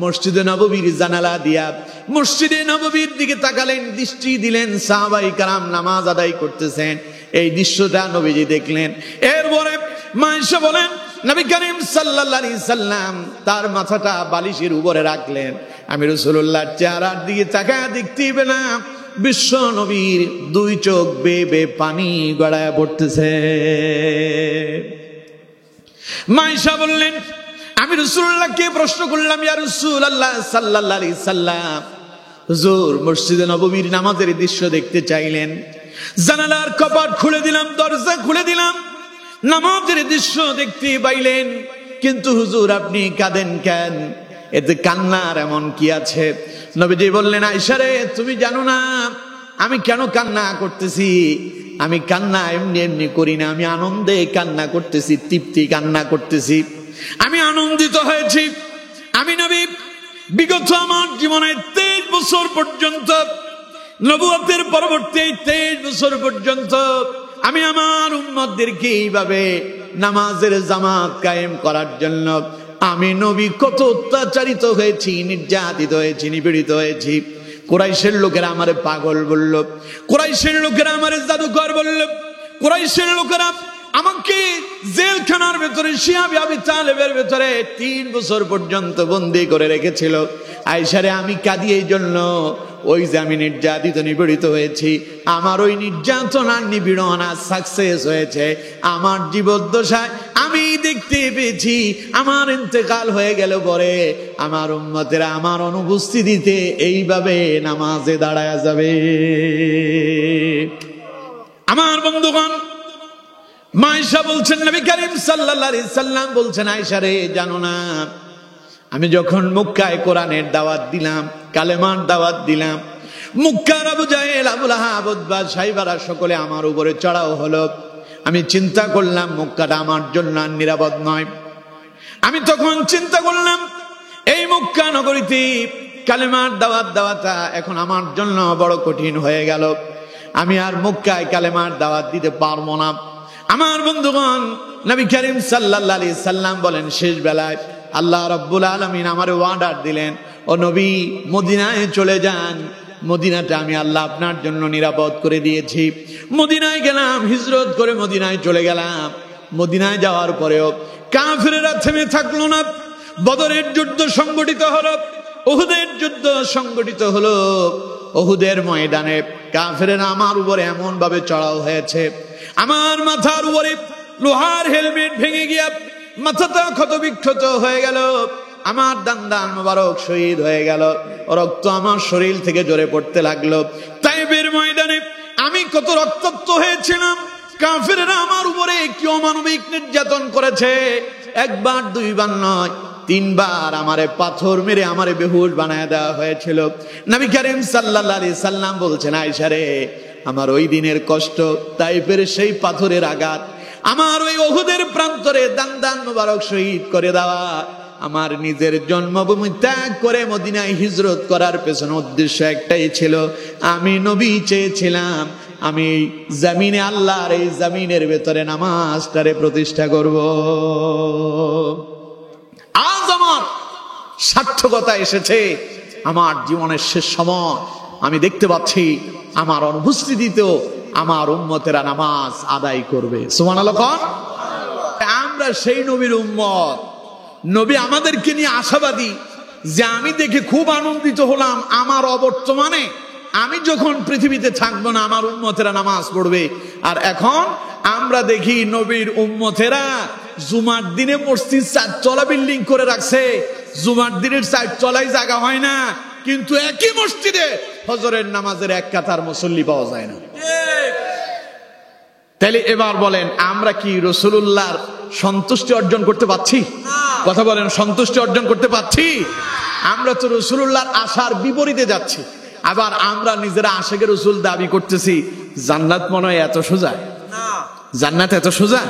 মসজিদে নববীর জানালা দিয়া মসজিদে নববীর দিকে তাকালেন, দৃষ্টি দিলেন, সাহাবায়ে কেরাম নামাজ আদায় করতেছেন। এই দৃশ্যটা নবীজি দেখলেন। এরপরে মা আয়েশা বলেন, নবী করিম সাল্লাল্লাহু আলাইহি সাল্লাম তার মাথাটা বালিশের উপরে রাখলেন। আমি রাসূলুল্লাহর চেহারার দিকে তাকায় দেখতে পেলাম বিশ্ব নবীর দুই চোখ বেয়ে বেয়ে পানি গড়ায় পড়তেছে। মা আয়েশা বললেন, আমি রাসূলুল্লাহকে প্রশ্ন করলাম, ইয়া রাসূলুল্লাহ সাল্লাল্লাহু আলাইহি সাল্লাম, হুজুর মসজিদে নববীর নামাজের দৃশ্য দেখতে চাইলেন, জানালার কপাট খুলে দিলাম, দরজা খুলে দিলাম, নামাজের দৃশ্য দেখতে পাইলেন, কিন্তু হুজুর আপনি কাঁদেন কেন? এতে কান্নার এমন কি আছে? নবীজি বললেন, আয়েশা রে, তুমি জানো না আমি কেন কান্না করতেছি? আমি কান্না এমনি এমনি করি না, আমি আনন্দে কান্না করতেছি, তৃপ্তি কান্না করতেছি। আমি আনন্দিত হয়েছি। আমি নবী বিগত আমার জীবনে 23 বছর পর্যন্ত, নবুয়তের পরবর্তী 23 বছর পর্যন্ত আমি আমার উম্মতদেরকে এইভাবে নামাজের জামাত কায়েম করার জন্য আমি নবী কত অত্যাচারিত হয়েছি, নির্যাতিত হয়েছি, নিপীড়িত হয়েছি। কুরাইশের লোকেরা আমারে পাগল বলল, কুরাইশের লোকেরা আমারে জাদুকর বলল, কুরাইশের লোকেরা আমাকে জেলখানার ভেতরে শিহাব আবি তালেবের ভেতরে 3 বছর পর্যন্ত বন্দী করে রেখেছিল। আয়েশা রে, আমি কাঁদি এই জন্য, ওই যে আমি নির্যাতিত নিপীড়িত হয়েছি, আমার ওই নির্যাতন আর নিপীড়ন আজ সাকসেস হয়েছে। আমার জীবদ্দশায় আমি দেখতে পেয়েছি আমার ইন্তেকাল হয়ে গেল পরে আমার উম্মতেরা আমার অনুপস্থিতিতে এইভাবে নামাজে দাঁড়ায় যাবে। আমার বন্ধুগণ, মা আয়েশা বলছেন, নবী করিম সাল্লাল্লাহু আলাইহি সাল্লাম বলছেন, আয়েশা রে, জানো না আমি যখন মক্কায় কোরআনের দাওয়াত দিলাম, কালেমার দাওয়াত দিলাম, মক্কার আবু জাহেল, আবু লাহাব, উতবা, সাইবারা সকলে আমার উপরে চড়াও হলো। আমি চিন্তা করলাম মক্কাটা আমার জন্য আর নিরাপদ নয়। আমি তখন চিন্তা করলাম এই মক্কা নগরীতে কালেমার দাওয়াত দেওয়াটা এখন আমার জন্য বড় কঠিন হয়ে গেল। আমি আর মক্কায় কালেমার দাওয়াত দিতে পারবো না। আমার বন্ধুগণ, নবী করিম সাল্লাল্লাহু আলাইহি সাল্লাম বলেন, শেষ বেলায় আল্লাহ রাব্বুল আলামিন আমারে অর্ডার দিলেন, ও নবী মদিনায় চলে যান, মদিনাটা আমি আল্লাহ আপনার জন্য নিরাপদ করে দিয়েছি। মদিনায় গেলাম, হিজরত করে মদিনায় চলে গেলাম। মদিনায় যাওয়ার পরেও কাফেরেরা থেমে থাকলো না। বদরের যুদ্ধ সংগঠিত হলো, উহুদের যুদ্ধ সংগঠিত হলো। উহুদের ময়দানে কাফেরেরা আমার উপরে এমন ভাবে চড়াও হয়েছে, আমার মাথার উপরে লোহার হেলমেট ভেঙে গিয়া মাথাটা ক্ষতবিক্ষত হয়ে গেল। আমার দান্দান মোবারক শহীদ হয়ে গেল, রক্ত আমার শরীর থেকে ঝরে পড়তে লাগলো। তাইফের ময়দানে আমি কত রক্তাক্ত হয়েছিলাম। কাফেররা আমার উপরে কি অমানবিক নির্যাতন করেছে, একবার দুইবার নয়, তিনবার আমারে পাথর মেরে আমারে বেহুশ বানায় দেওয়া হয়েছিল। নবী করিম সাল্লাল্লাহু আলাইহি সাল্লাম বলছেন, আয়েশা রে, আমার ওই দিনের কষ্ট, তাইফের সেই পাথরের আঘাত, আমার ওই উহুদের প্রান্তরে দান্দান মোবারক শহীদ করে দেওয়া, আমার নিজের জন্মভূমি ত্যাগ করে মদিনায় হিজরত করার পেছনে উদ্দেশ্য একটাই ছিল, আমি নবী চেয়েছিলাম আমি জমিনে আল্লাহর এই জমিনের ভেতরে নামাজটারে প্রতিষ্ঠা করব। আজ আমার সার্থকতা এসেছে, আমার জীবনের শেষ সময় আমি দেখতে পাচ্ছি আমার অনুপস্থিতিতেও আমার উম্মতেরা নামাজ আদায় করবে। সুবহানাল্লাহ। আমরা সেই নবীর উম্মত, নবী আমাদেরকে নিয়ে আশাবাদী, যে আমি দেখে খুব আনন্দিত হলাম আমার অবর্তমানে আমি যখন পৃথিবীতে থাকবো না আমার উম্মতেরা নামাজ পড়বে। আর এখন আমরা দেখি নবীর উম্মতেরা জুমার দিনে মসজিদ 4 তলা বিল্ডিং করে রাখছে, জুমার দিনের 4 তলায় জায়গা হয় না, কিন্তু একই মসজিদে ফজরের নামাজের এক কাতার মুসল্লি পাওয়া যায় না। তাহলে এবার বলেন, আমরা কি রাসূলুল্লাহর সন্তুষ্টি অর্জন করতে পারছি? কথা বলেন, সন্তুষ্টি অর্জন করতে পারছি? আমরা তো রাসূলুল্লাহর আশার বিপরীতে যাচ্ছি। আবার আমরা নিজেরা আশিকে রাসূল দাবি করতেছি। জান্নাত মনে হয় এত সোজা? জান্নাত এত সোজা?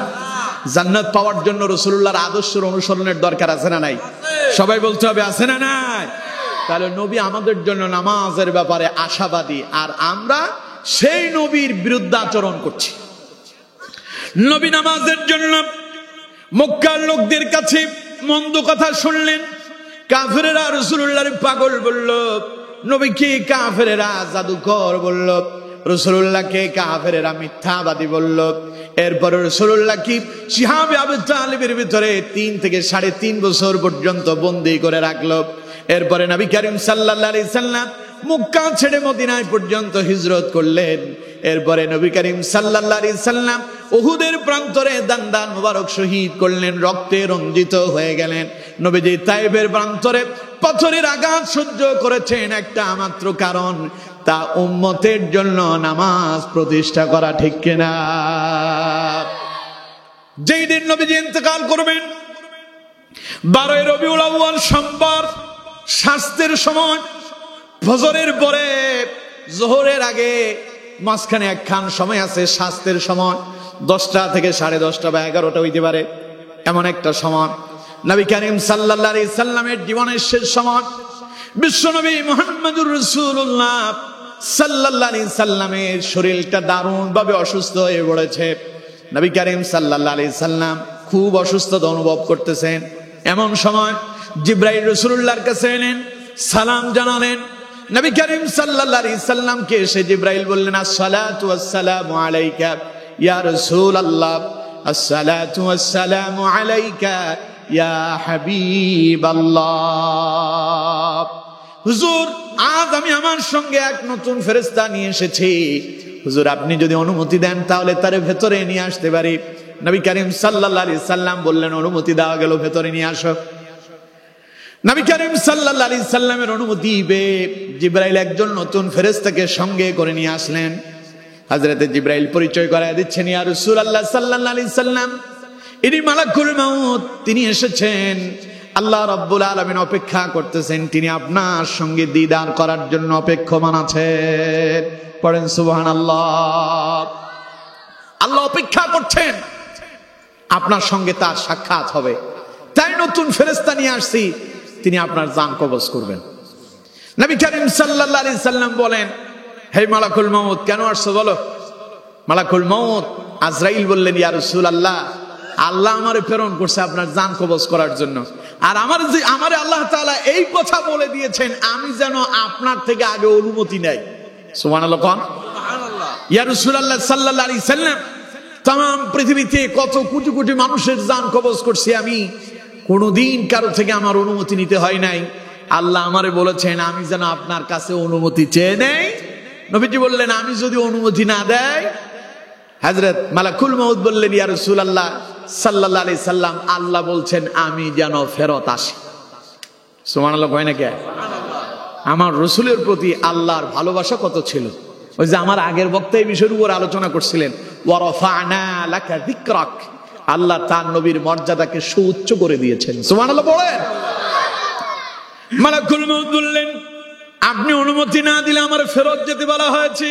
জান্নাত পাওয়ার জন্য রাসূলুল্লাহর আদর্শের অনুসরণের দরকার আছে না নাই? সবাই বলতে হবে, আছে না নাই? তাহলে নবী আমাদের জন্য নামাজের ব্যাপারে আশাবাদী, আর আমরা সেই নবীর বিরুদ্ধে আচরণ করছি। নবী নামাজের জন্য মক্কার লোকদের কাছে মন্দ কথা শুনলেন। কাফেরেরা রাসূলুল্লাহর পাগল বলল, নবীকে কাফেরেরা জাদুকর বলল, রাসূলুল্লাহকে কাফেরেরা মিথ্যাবাদী বলল। এরপর রাসূলুল্লাহকে শিহাবে আবু তালিবের ভিতরে 3 থেকে 3.5 বছর পর্যন্ত বন্দী করে রাখলো। এরপরে নবী করিম সাল্লাল্লাহু আলাইহি সাল্লাম মক্কা ছেড়ে মদিনায় পর্যন্ত হিজরত করলেন। এরপরে নবী করিম সাল্লাল্লাহু আলাইহি সাল্লাম উহুদের প্রান্তরে দান্দান মোবারক শহীদ করলেন, রক্তে রঞ্জিত হয়ে গেলেন। নবীজি তাইফের প্রান্তরে পাথরের আঘাত সহ্য করেছেন একটা মাত্র কারণ, তা উম্মতের জন্য নামাজ প্রতিষ্ঠা করা, ঠিক কিনা? যেই দিন নবীজি ইন্তেকাল করবেন 12 রবিউল আউয়াল সোমবার শাস্তের সময়, ফজরের পরে যোহরের আগে মাঝখানে একখান সময় আছে শাস্তের সময়, 10টা থেকে 10:30 বা 11টা হইতে পারে, এমন একটা সময়। নবী করিম সাল্লাল্লাহু আলাইহি সাল্লামের জীবনের শেষ সময়, বিশ্বনবী মুহাম্মদুর রাসূলুল্লাহ সাল্লাল্লাহু আলাইহি সাল্লামের শরীরটা দারুণ ভাবে অসুস্থ হয়ে পড়েছে। নবী করিম সাল্লাল্লাহু আলাইহি সাল্লাম খুব অসুস্থতা অনুভব করতেছেন। এমন সময় জিবরাইল রাসূলুল্লাহর কাছে এলেন, সালাম জানালেন। নবী করিম সাল্লাল্লাহু আলাইহি সাল্লামকে এসে জিবরাইল বললেন, আসসালাতু ওয়াসসালামু আলাইকা ইয়া রাসূলুল্লাহ, আসসালাতু ওয়াসসালামু আলাইকা ইয়া হাবিবাল্লাহ। হুজুর, আজ আমি আমার সঙ্গে এক নতুন ফেরেশতা নিয়ে এসেছি। হুজুর, আপনি যদি অনুমতি দেন তাহলে তার ভেতরে নিয়ে আসতে পারি। নবী করিম সাল্লাল্লাহু আলাইহি সাল্লাম বললেন, অনুমতি দেওয়া গেল, ভেতরে নিয়ে আসো। নবী করিম সাল্লাল্লাহু আলাইহি সাল্লামের অনুমতি পেয়ে জিবরাইল একজন নতুন ফেরেশতাকে সঙ্গে করে নিয়ে আসলেন। হযরতে জিবরাইল পরিচয় করায় দিচ্ছেন, ইয়া রাসূলুল্লাহ সাল্লাল্লাহু আলাইহি সাল্লাম, ইনি মালাকুল মাউত, তিনি এসেছেন। আল্লাহ রাব্বুল আলামিন অপেক্ষা করতেছেন, তিনি আপনার সঙ্গে দিদার করার জন্য অপেক্ষমান আছেন। পড়েন সুবহানাল্লাহ। আল্লাহ অপেক্ষা করছেন আপনার সঙ্গে তার সাক্ষাৎ হবে, তাই নতুন ফেরেশতা নিয়ে আসছি, তিনি আপনার জান কবজ করবেন। নবী করিম সাল্লাল্লাহু আলাইহি সাল্লাম বলেন, হে মালাকুল মউত, কেন আসছো বলো? মালাকুল মউত আজরাইল বললেন, ইয়া রাসূলুল্লাহ, আল্লাহ আমারে প্রেরণ করছে আপনার জান কবজ করার জন্য, আর আমারে আল্লাহ তাআলা এই কথা বলে দিয়েছেন আমি যেন আপনার থেকে আগে অনুমতি নেই। সুবহানাল্লাহ কোন? সুবহানাল্লাহ। ইয়া রাসূলুল্লাহ সাল্লাল্লাহু আলাইহি সাল্লাম, তাম পৃথিবীতে কত কোটি কোটি মানুষের জান কবজ করছি আমি, কোনদিন কারো থেকে আমার অনুমতি নিতে হয় নাই। আল্লাহ আমারে বলেছেন আমি যেন আপনার কাছে অনুমতি চেয়ে নেই। নবীজি বললেন, আমি যদি অনুমতি না দেয়? হযরত মালাকুল মউত বললেন, ইয়া রাসূলুল্লাহ সাল্লাল্লাহু আলাইহি সাল্লাম, আল্লাহ বলছেন আমি যেন ফেরত আসি। সুবহানাল্লাহ কয় না কে? আমার রাসূলের প্রতি আল্লাহর ভালোবাসা কত ছিল, ওই যে আমার আগের বক্তা এই বিষয়ের উপর আলোচনা করছিলেন, ওয়া রাফা'না লাকা যিকরাক, আল্লাহ তার নবীর মর্যাদাকে সুউচ্চ করে দিয়েছেন। সুবহানাল্লাহ বলেন। মালাকুল মউত বললেন, আপনি অনুমতি না দিলে আমার ফেরত যেতে বলা হয়েছে।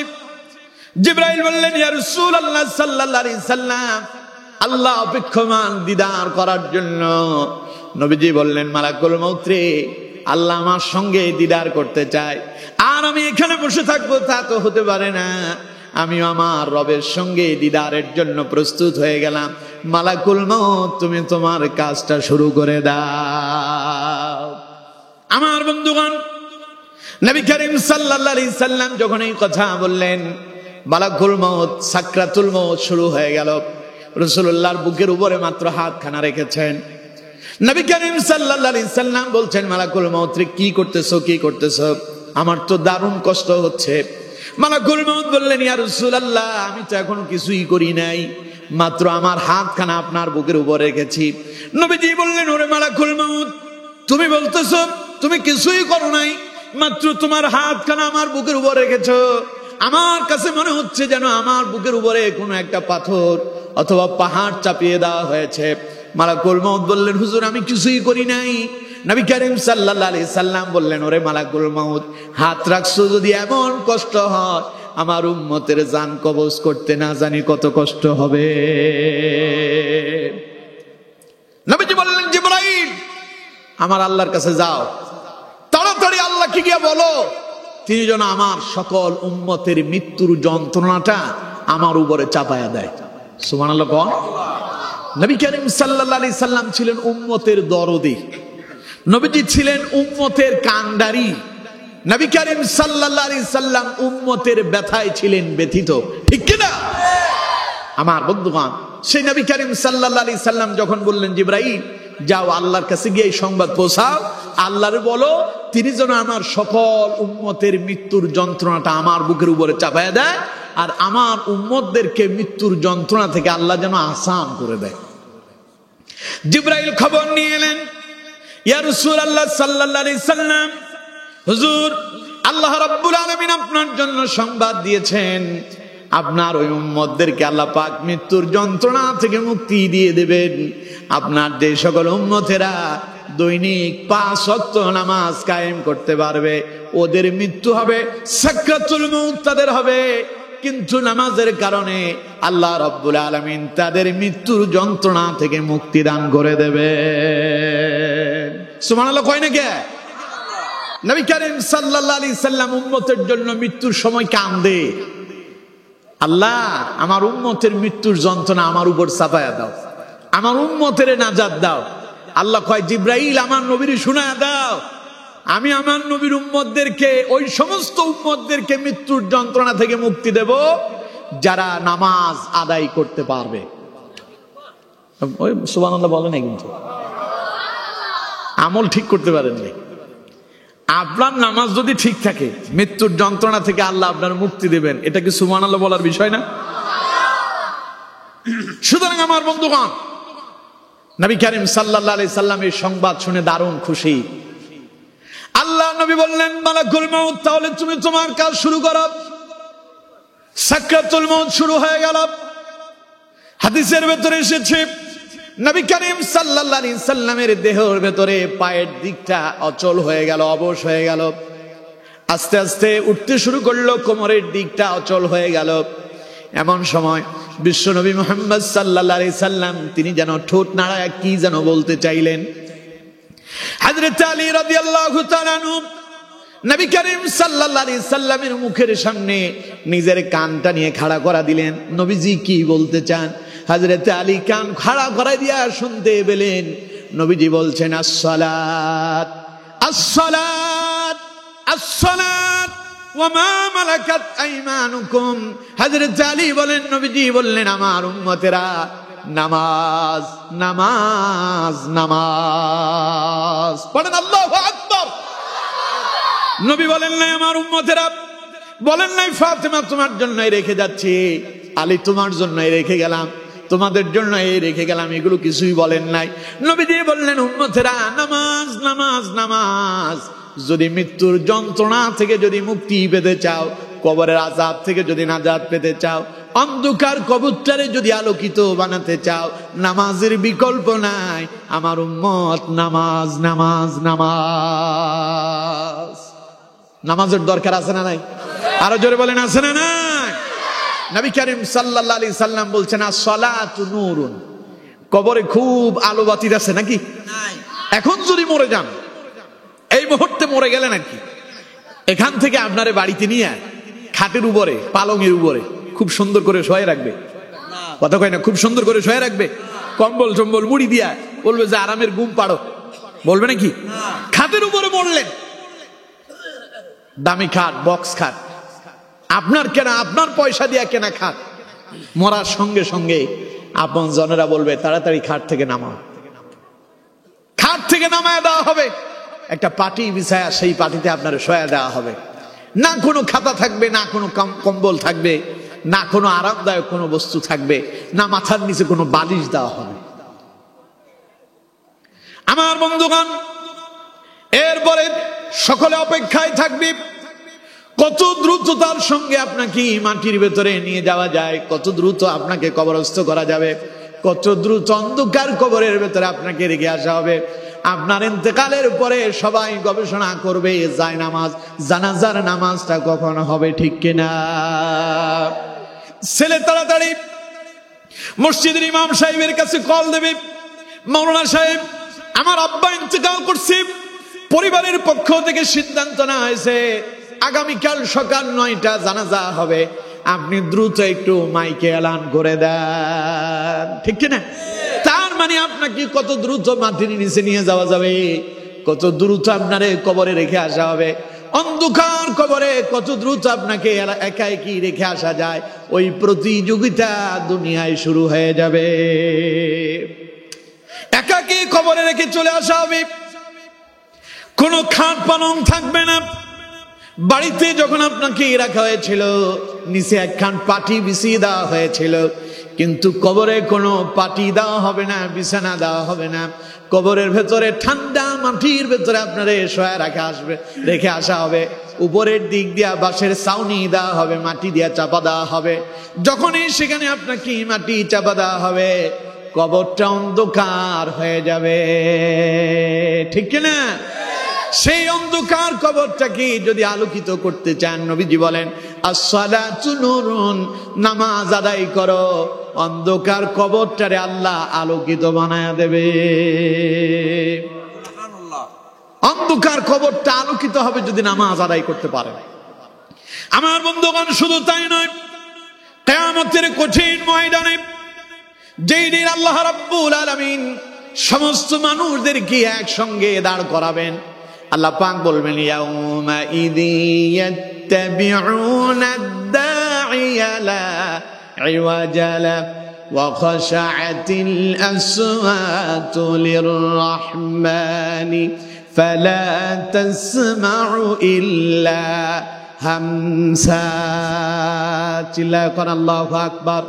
জিবরাইল বললেন, ইয়া রাসূলুল্লাহ সাল্লাল্লাহু আলাইহি সাল্লাম, আল্লাহ অপেক্ষমান দিদার করার জন্য। নবীজি বললেন, মালাকুল মউত রে, আল্লাহ আমার সঙ্গে দিদার করতে চায়, আর আমি এখানে বসে থাকবো তা তো হতে পারে না, আমি আমার রবের সঙ্গে দিদারের জন্য প্রস্তুত হয়ে গেলাম। মালাকুল মউত, তুমি তোমার কাজটা শুরু করে দাও। আমার বন্ধুগণ, নবী করিম সাল্লাল্লাহু আলাইহি সাল্লাম যখন এই কথা বললেন, মালাকুল মউত সাকরাতুল মউত শুরু হয়ে গেল। রাসূলুল্লাহর বুকের উপরে মাত্র হাতখানা রেখেছেন। নবী করিম সাল্লাল্লাহু আলাইহি সাল্লাম বলছেন, মালাকুল মউত রে, কি করতেছো, কি করতেছো? আমার তো দারুণ কষ্ট হচ্ছে। মালাকুল মউত বললেন, ইয়া রাসূলুল্লাহ, আমি তো এখন কিছুই করি নাই, মাত্র আমার হাতখানা আপনার বুকের উপরে রেখেছি। নবীজি বললেন, ওরে মালাকুল মউত, তুমি বলতেছো তুমি কিছুই করো নাই, মাত্র তোমার হাতখানা আমার বুকের উপর রেখেছো। আমার কাছে মনে হচ্ছে যেন আমার বুকের উপরে কোনো একটা পাথর অথবা পাহাড় চাপিয়ে দেওয়া হয়েছে। মালাকুল মউত বললেন, হুজুর আমি কিছুই করি নাই। নবী করিম সাল্লাল্লাহু আলাইহি সাল্লাম বললেন, ওরে মালাকুল মউত, হাত রাখছো যদি এমন কষ্ট হয়, আমার উম্মতের জান কবজ করতে না জানি কত কষ্ট হবে। নবীজি বললেন, জিবরাইল, আমার আল্লাহর কাছে যাও, তাড়াতাড়ি আল্লাহকে গিয়ে বলো তিনি যেন আমার সকল উম্মতের মৃত্যুর যন্ত্রণাটা আমার উপরে চাপায়া দেয়। সুবহানাল্লাহ কোন? নবী করিম সাল্লাল্লাহু আলাইহি সাল্লাম ছিলেন উম্মতের দরদি, নবীজি ছিলেন উম্মতের কান্ডারি। নবী করিম সাল্লাল্লাহু আলাইহি সাল্লাম উম্মতের ব্যথায় ছিলেন ব্যথিত, ঠিক কি না? আমার বন্ধুগণ, সেই নবী করিম সাল্লাল্লাহু আলাইহি সাল্লাম যখন বললেন, জিবরাইল যাও আল্লাহর কাছে গিয়ে এই সংবাদ পৌঁছাও, আল্লাহরে বলো তিনি যেন আমার সকল উম্মতের মৃত্যুর যন্ত্রণাটা আমার বুকের উপরে চাপায়া দেয়, আর আমার উম্মতদেরকে মৃত্যুর যন্ত্রণা থেকে আল্লাহ যেন আসান করে দেয়। জিবরাইল খবর নিয়ে এলেন, ইয়া রাসূলুল্লাহ সাল্লাল্লাহু আলাইহি সাল্লাম, হুজুর আল্লাহ রাব্বুল আলামিন আপনার জন্য সংবাদ দিয়েছেন, আপনার ওই উম্মতদেরকে আল্লাহ পাক মৃত্যুর যন্ত্রণা থেকে মুক্তি দিয়ে দেবেন। আপনার যে সকল উম্মতেরা দৈনিক 5 ওয়াক্ত নামাজ কায়েম করতে পারবে, ওদের মৃত্যু হবে সাকরাতুল মউত তাদের হবে, কিন্তু নামাজের কারণে আল্লাহ রাব্বুল আলামিন তাদের মৃত্যুর যন্ত্রণা থেকে মুক্তি দান করে দেবে। সুবহানাল্লাহ কয় না কে? নবী করিম সাল্লাল্লাহু আলাইহি সাল্লাম উম্মতের জন্য মৃত্যুর সময় কান্দে, আল্লাহ আমার উম্মতের মৃত্যুর যন্ত্রণা আমার উপর চাপায়া দাও, আমার উম্মতের নাজাত দাও। আল্লাহ কয়, জিবরাইল আমার নবীর শুনায়া দাও, আমি আমার নবীর উম্মতদেরকে, ওই সমস্ত উম্মতদেরকে মৃত্যুর যন্ত্রণা থেকে মুক্তি দেব যারা নামাজ আদায় করতে পারবে। ওই সুবহানাল্লাহ বলেন না, কিন্তু আমল ঠিক করতে পারেননি। আপনার নামাজ যদি ঠিক থাকে, মৃত্যুর যন্ত্রণা থেকে আল্লাহ আপনার মুক্তি দেবেন, এটা কি সুবহানাল্লাহ বলার বিষয় না? সুতরাং আমার বন্ধুগণ, নবী করিম সাল্লাল্লাহু আলাইহি সাল্লাম এই সংবাদ শুনে দারুণ খুশি। আল্লাহ নবী বললেন, মালাকুল মউত তাহলে তুমি তোমার কাজ শুরু করো। সাকরাতুল মউত শুরু হয়ে গেল। হাদিসের ভেতরে এসেছে, নবী করিম সাল্লাল্লাহু আলাইহি সাল্লামের দেহের ভেতরে পায়ের দিকটা অচল হয়ে গেল, অবশ হয়ে গেল। আস্তে আস্তে উঠতে শুরু করলো, কোমরের দিকটা অচল হয়ে গেল। এমন সময় বিশ্বনবী মুহাম্মদ সাল্লাল্লাহু আলাইহি সাল্লাম তিনি যেন ঠোঁট নাড়ায় কি যেন বলতে চাইলেন। হযরত আলী রাদিয়াল্লাহু তাআলা আনহু নবী করিম সাল্লাল্লাহু আলাইহি সাল্লামের মুখের সামনে নিজের কানটা নিয়ে খাড়া করা দিলেন। নবীজি কি বলতে চান? হযরত আলী কান খাড়া করে দিয়া শুনতে পেলেন নবীজি বলছেন আসসালাত আসসালাত আসসালাত ওয়া মা মালাকাত আইমানুকুম। হযরত আলী বলেন, নবীজি বললেন আমার উম্মতেরা নামাজ নামাজ নামাজ পড়েন আল্লাহু আকবার। নবী বলেন নাই আমার উম্মতেরা, বলেন নাই ফাতেমা তোমার জন্যই রেখে যাচ্ছি, আলী তোমার জন্যই রেখে গেলাম, তোমাদের জন্য এই রেখে গেলাম, এগুলো কিছুই বলেন নাই। নবীজি বললেন উম্মতেরা নামাজ নামাজ নামাজ। যদি মৃত্যুর যন্ত্রণা থেকে যদি মুক্তি পেতে চাও, কবরের আযাব থেকে যদি নাজাত পেতে চাও, অন্ধকার কবরটারে যদি আলোকিত বানাতে চাও, নামাজের বিকল্প নাই। আমার উম্মত নামাজ নামাজ নামাজ। নামাজের দরকার আছে না নাই? আরো জোরে বলেন আছে না নাই? নবী করিম সাল্লাল্লাহু আলাইহি সাল্লাম বলছেন as-salatu নূরুন। কবরে খুব আলো বাতি আছে নাকি? নাই। এখন যদি মরে যান, এই মুহূর্তে মরে গেলেন আর কি, এখান থেকে আপনারে বাড়িতে নিয়ে খাটের উপরে পালঙের উপরে খুব সুন্দর করে শোয়া রাখবে, কথা কয় না, খুব সুন্দর করে শোয়া রাখবে, কম্বল টম্বল মুড়ি দিয়া বলবে যে আরামের ঘুম পাড়ো, বলবে নাকি? খাটের উপরে মরলেন, দামি খাট, বক্স খাট, আপনার কেনা, আপনার পয়সা দিয়া কেনা খাট। মরার সঙ্গে সঙ্গে আপন জনেরা বলবে তাড়াতাড়ি খাট থেকে নামাও। খাট থেকে নামায় দেওয়া হবে, একটা পাটি বিছায়া সেই পাটিতে আপনার শোয়া দেওয়া হবে। না কোনো খাতা থাকবে, না কোনো কম্বল থাকবে, না কোনো আরামদায়ক কোনো বস্তু থাকবে, না মাথার নিচে কোনো বালিশ দেওয়া হবে। আমার বন্ধুগণ, এরপরে সকলে অপেক্ষায় থাকবে কত দ্রুততার সঙ্গে আপনাকে মাটির ভেতরে নিয়ে যাওয়া যায়, কত দ্রুত আপনাকে কবরস্থ করা যাবে, কত দ্রুত অন্ধকার কবরের ভেতরে আপনাকে রেখে আসা হবে। আপনার ইন্তেকালের পরে সবাই গবেষণা করবে জানাজার জানাজার নামাজটা কখন হবে, ঠিক কিনা? ছেলে তাড়াতাড়ি মসজিদের ইমাম সাহেবের কাছে কল দেবে, মাওলানা সাহেব আমার আব্বা ইন্তেকাল করছে, পরিবারের পক্ষ থেকে সিদ্ধান্ত নেওয়া হয়েছে আগামীকাল সকাল 9টা জানাজা হবে, আপনি দ্রুত একটু মাইকে এলান করে দেন, ঠিক কিনা? তার মানে আপনাকে কত দ্রুত মাটির নিচে নিয়ে যাওয়া যাবে, কত দ্রুত আপনারে কবরে রেখে আসা হবে। অন্ধকার কবরে কত দ্রুত আপনাকে একা একই রেখে আসা যায়, ওই প্রতিযোগিতা দুনিয়ায় শুরু হয়ে যাবে। একাকী কবরে রেখে চলে আসা হবে, কোনো খাট পালং থাকবে না। বাড়িতে যখন আপনাকে রাখা হয়েছিল নিচে একখান পাটি বিছিয়ে দেওয়া হয়েছিল, কিন্তু কবরে কোনো পাটি দেওয়া হবে না, বিছানা দেওয়া হবে না। কবরের ভেতরে ঠান্ডা মাটির ভেতরে আপনারে শোয়া রেখে আসা হবে। উপরের দিক দিয়া বাঁশের ছাউনি দেওয়া হবে, মাটি দিয়া চাপা দেওয়া হবে। যখনই সেখানে আপনাকে মাটি চাপা দেওয়া হবে, কবরটা অন্ধকার হয়ে যাবে, ঠিক কিনা? সেই অন্ধকার কবরটাকে যদি আলোকিত করতে চান, নবীজি বলেন as-salatu নূরুন, নামাজ আদায় করো, অন্ধকার কবরটারে আল্লাহ আলোকিত বানায়া দেবে। অন্ধকার কবরটা আলোকিত হবে যদি নামাজ আদায় করতে পারে। আমার বন্ধুগণ, শুধু তাই নয়, কিয়ামতের কঠিন ময়দানে যেই দিন আল্লাহ রাব্বুল আলামিন সমস্ত মানুষদেরকে একসঙ্গে দাঁড় করাবেন, আল্লাহ পাক বলবেন ইয়াউমা ইযি ইয়াত্তাবিউনা আদ-দাঈয়া লা ইওয়াজা লাহু ওয়া খাশাআতিল আসওয়াতু লির-রাহমানি ফালা তাসমাউ ইল্লা হামসা। চিল্লায় কোন আল্লাহু আকবার।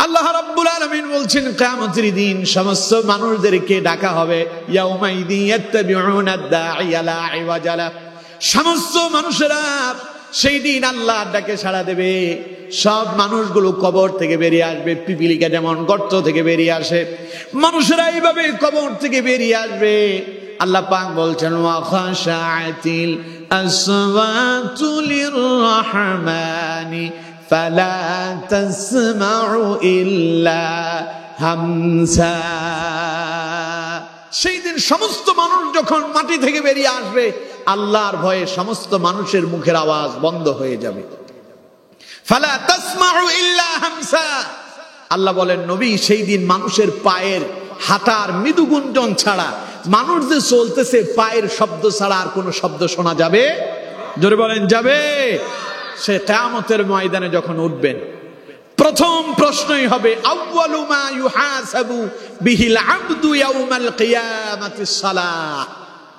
আল্লাহ রাব্বুল আলামিন বলছেন কিয়ামতের দিন সমস্ত মানুষদেরকে ডাকা হবে, ইয়াউমা ইযি ইয়াত্তাবিউনা আদ-দাঈয়া লা ইওয়াজা লাহু। সমস্ত মানুষেরা সেই দিন আল্লাহর ডাকে সাড়া দেবে। সব মানুষগুলো কবর থেকে বেরিয়ে আসবে, পিপিলিকা যেমন গর্ত থেকে বেরিয়ে আসে, মানুষেরা এইভাবে কবর থেকে বেরিয়ে আসবে। আল্লাহ পাক বলছেন ওয়া খাশাআতিল আসওয়াতু লির-রাহমানি ফালা তাসমাউ ইল্লা হামসা। সেই দিন সমস্ত মানুষ যখন মাটি থেকে বেরিয়ে আসবে, আল্লাহর ভয়ে সমস্ত মানুষের মুখের আওয়াজ বন্ধ হয়ে যাবে। ফালা তাসমাউ ইল্লা হামসা। আল্লাহ বলেন, নবী, সেই দিন মানুষের পায়ের হাঁটার মৃদু গুঞ্জন ছাড়া, মানুষ যে চলতেছে পায়ের শব্দ ছাড়া আর কোনো শব্দ শোনা যাবে? জোরে বলেন, যাবে? সে কিয়ামতের ময়দানে যখন উঠবেন, প্রথম প্রশ্নই হবে আউয়ালু মা ইউহাসাবু বিহিল আবদু ইয়াউমাল কিয়ামাতিস সালাহ।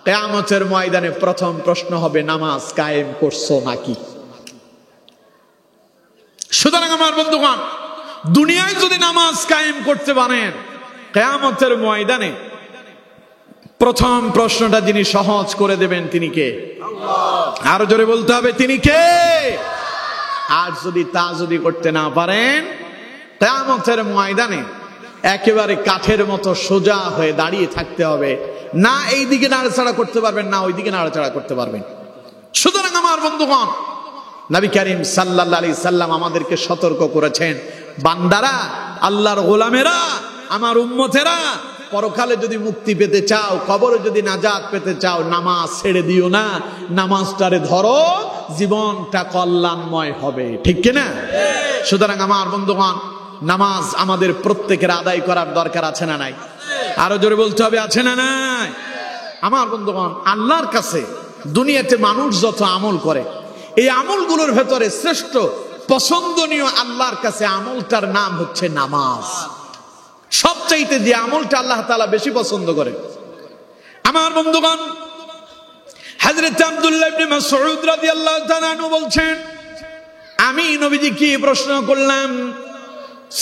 কিয়ামতের ময়দানে প্রথম প্রশ্ন হবে, নামাজ কায়েম করছো নাকি? সুতরাং আমার বন্ধুগণ, দুনিয়ায় যদি নামাজ কায়েম করতে পারেন, কিয়ামতের ময়দানে প্রথম প্রশ্নটা যিনি সহজ করে দেবেন তিনি কে? আল্লাহ। আরো জোরে বলতে হবে, তিনি কে? আর যদি করতে না পারেন, কিয়ামতের ময়দানে একেবারে কাঠের মতো সোজা হয়ে দাঁড়িয়ে থাকতে হবে, না এইদিকে নাড়াচাড়া করতে পারবেন, না ওইদিকে নাড়াচাড়া করতে পারবেন। সুতরাং আমার বন্ধুগণ, নবী করিম সাল্লাল্লাহু আলাইহি সাল্লাম আমাদেরকে সতর্ক করেছেন, বান্দারা, আল্লাহর গোলামেরা, আমার উম্মতেরা, পরকালে যদি মুক্তি পেতে চাও, কবরে যদি নাজাত পেতে চাও, নামাজ ছেড়ে দিও না, নামাজটারে ধরো, জীবনটা কল্যাণময় হবে। ঠিক কিনা? সুতরাং আমার বন্ধুগণ, নামাজ আমাদের প্রত্যেকের আদায় করার দরকার আছে না নাই? আরো জোরে বলতে হবে, আছে না নাই? আমার বন্ধুগণ, আল্লাহর কাছে দুনিয়াতে মানুষ যত আমল করে, এই আমলগুলোর ভেতরে শ্রেষ্ঠ পছন্দনীয় আল্লাহর কাছে আমলটার নাম হচ্ছে নামাজ। সবচাইতে যে আমলটা আল্লাহ তাআলা বেশি পছন্দ করে, আমার বন্ধুগণ, হযরত আব্দুল্লাহ ইবনে মাসউদ রাদিয়াল্লাহু তাআলা আনহু বলছেন, আমি নবীজিকে প্রশ্ন করলাম,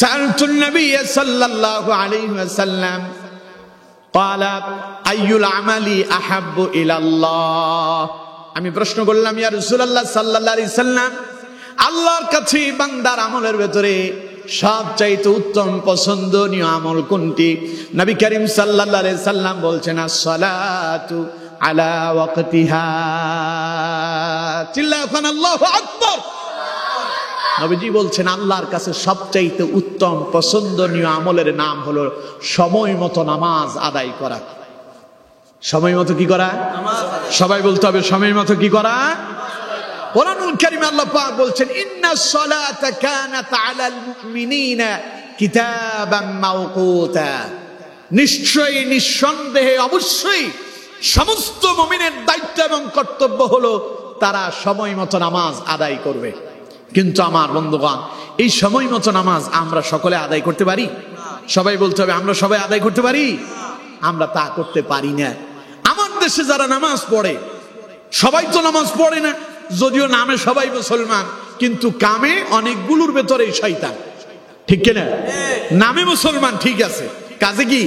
সাআলতুন নবী সাল্লাল্লাহু আলাইহি ওয়াসাল্লাম ক্বালা আইয়ুল আমালি আহাব্বু ইলাল্লাহ। আমি প্রশ্ন করলাম, ইয়া রাসূলুল্লাহ সাল্লাল্লাহু আলাইহি সাল্লাম, আল্লাহর কাছে বান্দার আমলের ভেতরে সবচাইতে উত্তম পছন্দনীয় আমল কোনটি? নবী করিম সাল্লাল্লাহু আলাইহি সাল্লাম বলছেন, আস-সালাতু আলা ওয়াক্তিহা। চিল্লাও খান আল্লাহু আকবার। নবীজি বলছেন, আল্লাহর কাছে সবচাইতে উত্তম পছন্দনীয় আমলের নাম হলো সময় মতো নামাজ আদায় করা। সময় মতো কি করা? সবাই বলতে হবে, সময় মতো কি করা? কোরআনুল কারীমে আল্লাহ পাক বলছেন, ইন্নাস সালাতা কানাত আলাল মুমিনিনা কিতাবাম মাওকুতা। নিশ্চয়ই, নিঃসন্দেহে, অবশ্যই সমস্ত মুমিনের দায়িত্ব এবং কর্তব্য হলো তারা সময় মতো নামাজ আদায় করবে। কিন্তু আমার বন্ধুগণ, এই সময় মতো নামাজ আমরা সকলে আদায় করতে পারি? সবাই বলতে হবে, আমরা সবাই আদায় করতে পারি? আমরা তা করতে পারি না। আমার দেশে যারা নামাজ পড়ে, সবাই তো নামাজ পড়ে না, যদিও নামে সবাই মুসলমান, কিন্তু কামে অনেকগুলোর ভেতরে শয়তান। ঠিক কিনা? নামে মুসলমান ঠিক আছে, কাজে কি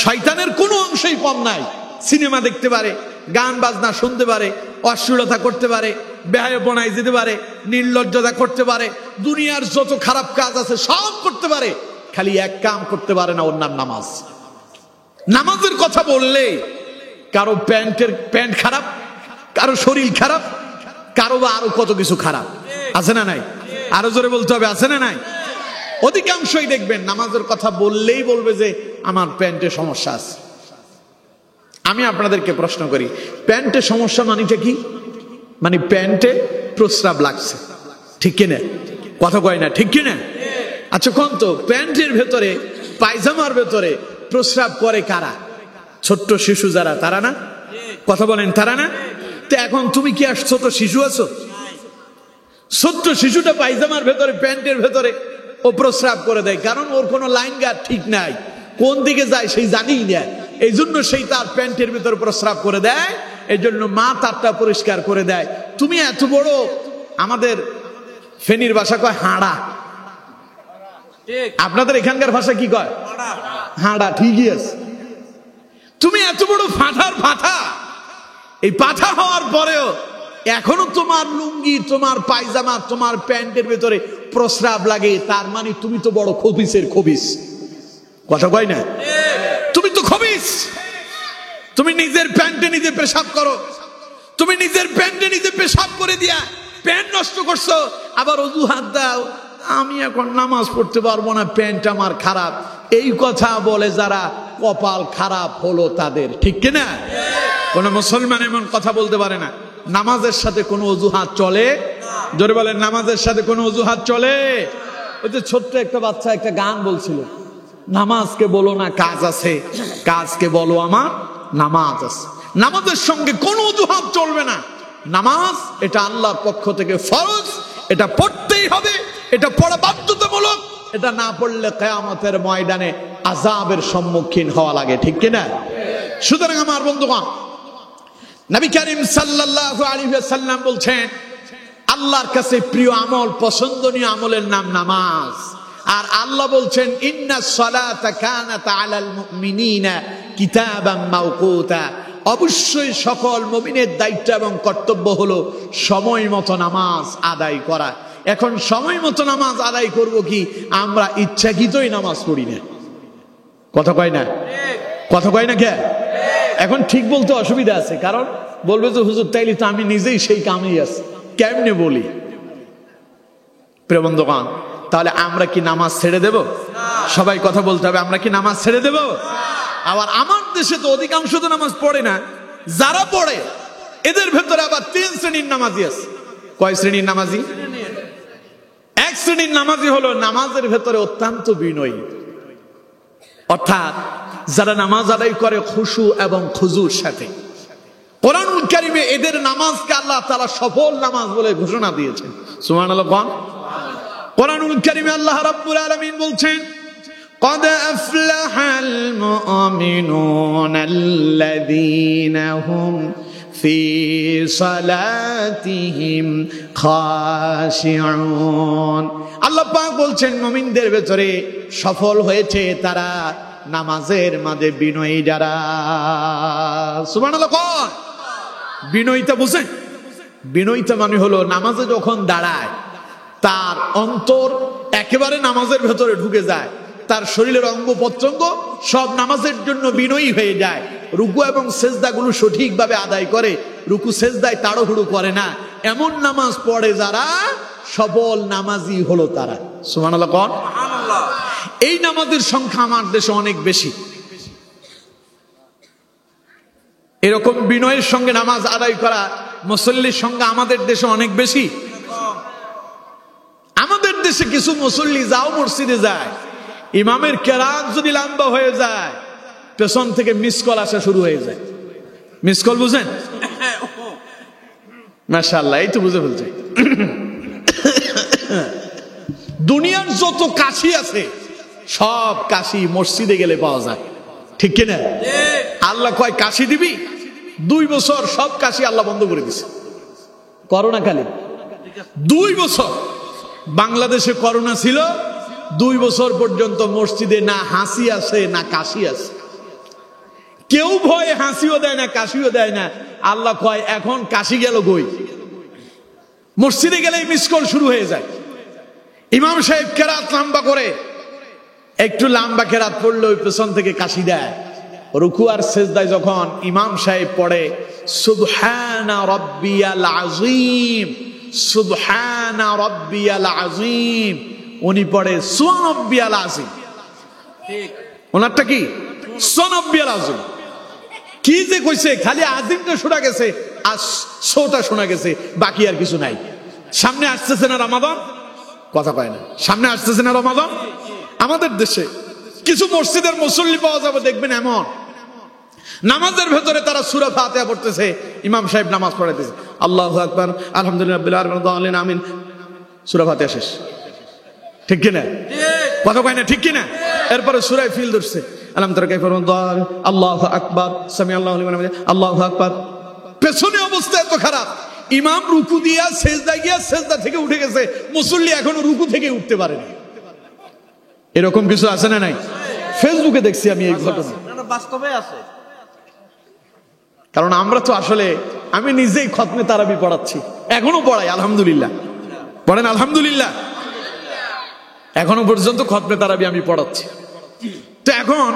শয়তানের কোনো অংশই কম নাই। সিনেমা দেখতে পারে, গান বাজনা শুনতে পারে, অশ্লীলতা করতে পারে, বেহায়াপনায় যেতে পারে, নির্লজ্জতা করতে পারে, দুনিয়ার যত খারাপ কাজ আছে সব করতে পারে, খালি এক কাম করতে পারে না, ওর নাম নামাজ। নামাজের কথা বললে কারো প্যান্ট খারাপ, কারো শরীর খারাপ, কারো বা আরো কত কিছু খারাপ, আছে না নাই? আরো জোরে বলতে হবে, আছে না নাই? অধিকাংশই দেখবেন নামাজের কথা বললেই বলবে যে আমার প্যান্টে সমস্যা আছে। আমি আপনাদেরকে প্রশ্ন করি, প্যান্টে সমস্যা মানেটা কি? মানে প্যান্টে প্রস্রাব লাগছে, ঠিক কিনা? কথা কয় না, ঠিক কিনা? আচ্ছা কোন তো প্যান্টের ভেতরে, পায়জামার ভেতরে প্রস্রাব করে কারা? ছোট্ট শিশু যারা, তারা না? কথা বলেন, তারা না? তো এখন তুমি কি আর ছোট শিশু আছো? ছোট্ট শিশুটা পায়জামার ভেতরে, প্যান্টের ভেতরে ও প্রস্রাব করে দেয়, কারণ ওর কোনো লাইন গার্ড ঠিক নাই, কোন দিকে যায় সেই জানিই না, এই জন্য সেই তার প্যান্টের ভেতরে প্রস্রাব করে দেয়, এই জন্য মা তারটা পরিষ্কার করে দেয়। তুমি এত বড়, আমাদের ফেনীর ভাষা কয় হাঁড়া, আপনাদের এখানকার ভাষা কি কয়? হাঁড়া, ঠিকই আছে। তুমি এত বড় ফাঁথার ফাঁথা, এই পাঠা হওয়ার পরেও এখনো তোমার লুঙ্গি, তোমার পায়জামা, তোমার প্যান্টের ভেতরে প্রস্রাব লাগে, তার মানে তুমি তো বড় খবিসের খবিস। কথা কয় না? তুমি তো খবিস। তুমি নিজের প্যান্টে নিজে পেশাব করো, তুমি নিজের প্যান্টে নিজে পেশাব করে দিয়া প্যান্ট নষ্ট করছো, আবার অজুহাত দাও আমি এখন নামাজ পড়তে পারবো না, প্যান্ট আমার খারাপ। এই কথা বলে যারা কপাল খারাপ হলো তাদের, ঠিক কিনা? কোন মুসলমান এমন কথা বলতে পারে না। নামাজের সাথে কোনো অজুহাত চলে? জোরে বলেন, নামাজের সাথে কোনো অজুহাত চলে? ওই যে ছোট্ট একটা বাচ্চা একটা গান বলছিল, নামাজকে বলো না কাজ আছে, কাজকে বলো আমার নামাজ আছে। নামাজের সঙ্গে কোনো অজুহাত চলবে না। নামাজ এটা আল্লাহর পক্ষ থেকে ফরজ, এটা পড়তেই হবে, এটা পড়া বাধ্যতামূলক। এটা না পড়লে কিয়ামতের ময়দানে আযাবের সম্মুখীন হওয়া লাগে, ঠিক কিনা? সুতরাং আমার বন্ধুগণ, নবী করিম সাল্লাল্লাহু আলাইহি ওয়াসাল্লাম বলছেন আল্লাহর কাছে প্রিয় আমল, পছন্দনীয় আমলের নাম নামাজ। আর আল্লাহ বলছেন ইন্নাস সালাতা কানাত আলাল মুমিনিনা কিতাবাম মাওকুতা, অবশ্যই সকল মুমিনের দায়িত্ব এবং কর্তব্য হলো সময় মতো নামাজ আদায় করা। এখন সময় মতো নামাজ আদায় করব কি? আমরা ইচ্ছাকৃতই নামাজ পড়ি না। কথা কয় না? কথা কয় না কে? এখন ঠিক বলতে অসুবিধা আছে, কারণ বলবে যে হুজুর তাইলে তো আমি নিজেই সেই কামেই আছি, কেমনে বলি? প্রিয় বন্ধুগণ, তাহলে আমরা কি নামাজ ছেড়ে দেব? সবাই কথা বলতে হবে, আমরা কি নামাজ ছেড়ে দেব? আবার আমার দেশে তো অধিকাংশ তো নামাজ পড়ে না। যারা পড়ে এদের ভেতরে আবার 3 শ্রেণীর নামাজি আছে। কয় শ্রেণীর নামাজি? এক শ্রেণীর নামাজি হলো নামাজের ভেতরে অত্যন্ত বিনয়ী, অর্থাৎ যারা নামাজ আদায় করে খুশু এবং খুজুর সাথে। কোরআনুল কারীমে এদের নামাজকে আল্লাহ তাআলা সফল নামাজ বলে ঘোষণা দিয়েছেন। সুবহানাল্লাহ। কোরআনুল কারীমে আল্লাহ রাব্বুল আলামিন বলছেন قد أفلح المؤمنون الذين هم في صلاتهم خاشعون। আল্লাহ পাক বলছেন মুমিনদের ভেতরে সফল হয়েছে তারা নামাজের মাঝে বিনয়ী যারা। সুবহানাল্লাহ। বিনয়ীতা বুঝেন? বিনয়ীতা মানে হলো নামাজে যখন দাঁড়ায় তার অন্তর একেবারে নামাজের ভেতরে ঢুকে যায়, তার শরীরের অঙ্গ প্রত্যঙ্গ সব নামাজের জন্য বিনয়ী হয়ে যায়, রুকু এবং সেজদাগুলো সঠিকভাবে আদায় করে, রুকু সেজদায় তাড়াহুড়ো করে না। এমন নামাজ পড়ে যারা সফল নামাজি হলো তারা। সুবহানাল্লাহ। এই নামাজের সংখ্যা আমার দেশে অনেক বেশি। এরকম বিনয়ের সঙ্গে নামাজ আদায় করা মুসল্লির সংখ্যা আমাদের দেশে অনেক বেশি। আমাদের দেশে কিছু মুসল্লি যাও মসজিদে যায়, ইমামের কেরাত যদি লম্বা হয়ে যায় পেছন থেকে মিস কল আসা শুরু হয়ে যায়। মিস কল বুঝেন? মাশাআল্লাহ, এই তো বুঝে ফেলছে। দুনিয়ার যত কাশি আছে সব কাশি মসজিদে গেলে পাওয়া যায়, ঠিক কিনা? আল্লাহ কয় কাশি দিবি, 2 বছর সব কাশি আল্লাহ বন্ধ করে দিছে করোনা কালে। 2 বছর বাংলাদেশে করোনা ছিল, 2 বছর পর্যন্ত মসজিদে না হাসি আসে না কাশি আসে। কেউ ভয়ে হাসিও দেয় না কাশিও দেয় না। আল্লাহ কয় এখন কাশি গেল কই? মসজিদে গেলেই মিসকল শুরু হয়ে যায়। ইমাম সাহেব কেরাত লম্বা করে, একটু লম্বা কেরাত পড়লে ওই পেছন থেকে কাশি দেয়। রুকু আর সেজদায় যখন ইমাম সাহেব পড়ে সুবহানা রাব্বিয়াল আযীম, সুবহানা রাব্বিয়াল আযীম, উনি পড়ে সুবহান রাব্বিয়াল আযীম। ঠিক, ওনারটা কি? সুবহান রাব্বিয়াল আযীম। কি যে কইছে, খালি আযীমটা শোনা গেছে আর সোটা শোনা গেছে, বাকি আর কিছু নাই। সামনে আসতেছে না রমাদান, কথা কয় না, সামনে আসতেছে না রমাদান। আমাদের দেশে কিছু মসজিদের মুসল্লি পাওয়া যাবে, দেখবেন এমন নামাজের ভেতরে তারা সূরা ফাতিহা পড়তেছে, ইমাম সাহেব নামাজ পড়াইতেছে, আল্লাহু আকবার, আলহামদুলিল্লাহ রাব্বিল আলামিন, আমিন, সূরা ফাতিহা শেষ। ঠিক কিনা? কথা কয় না, ঠিক কিনা? এরপরে সূরা ফিল ধরছে, আলাম তারা কাইফা দাল, আল্লাহু আকবার, সামি আল্লাহু লিমান হামিদা, আল্লাহু আকবার। পেছনে অবস্থা এত খারাপ, ইমাম রুকু দিয়া সেজদা গিয়া সেজদা থেকে উঠে গেছে, মুসল্লি এখনো রুকু থেকে উঠতে পারেনি। এরকম কিছু আছে না নাই? ফেসবুকে দেখছি আমি এই ঘটনা, বাস্তবে আছে। কারণ আমরা তো আসলে, আমি নিজেই খতমে তারাবি পড়াচ্ছি, এখনো পড়াই, আলহামদুলিল্লাহ। পড়েন আলহামদুলিল্লাহ। এখনো পর্যন্ত খতমে তারাবি আমি পড়াচ্ছি। তো এখন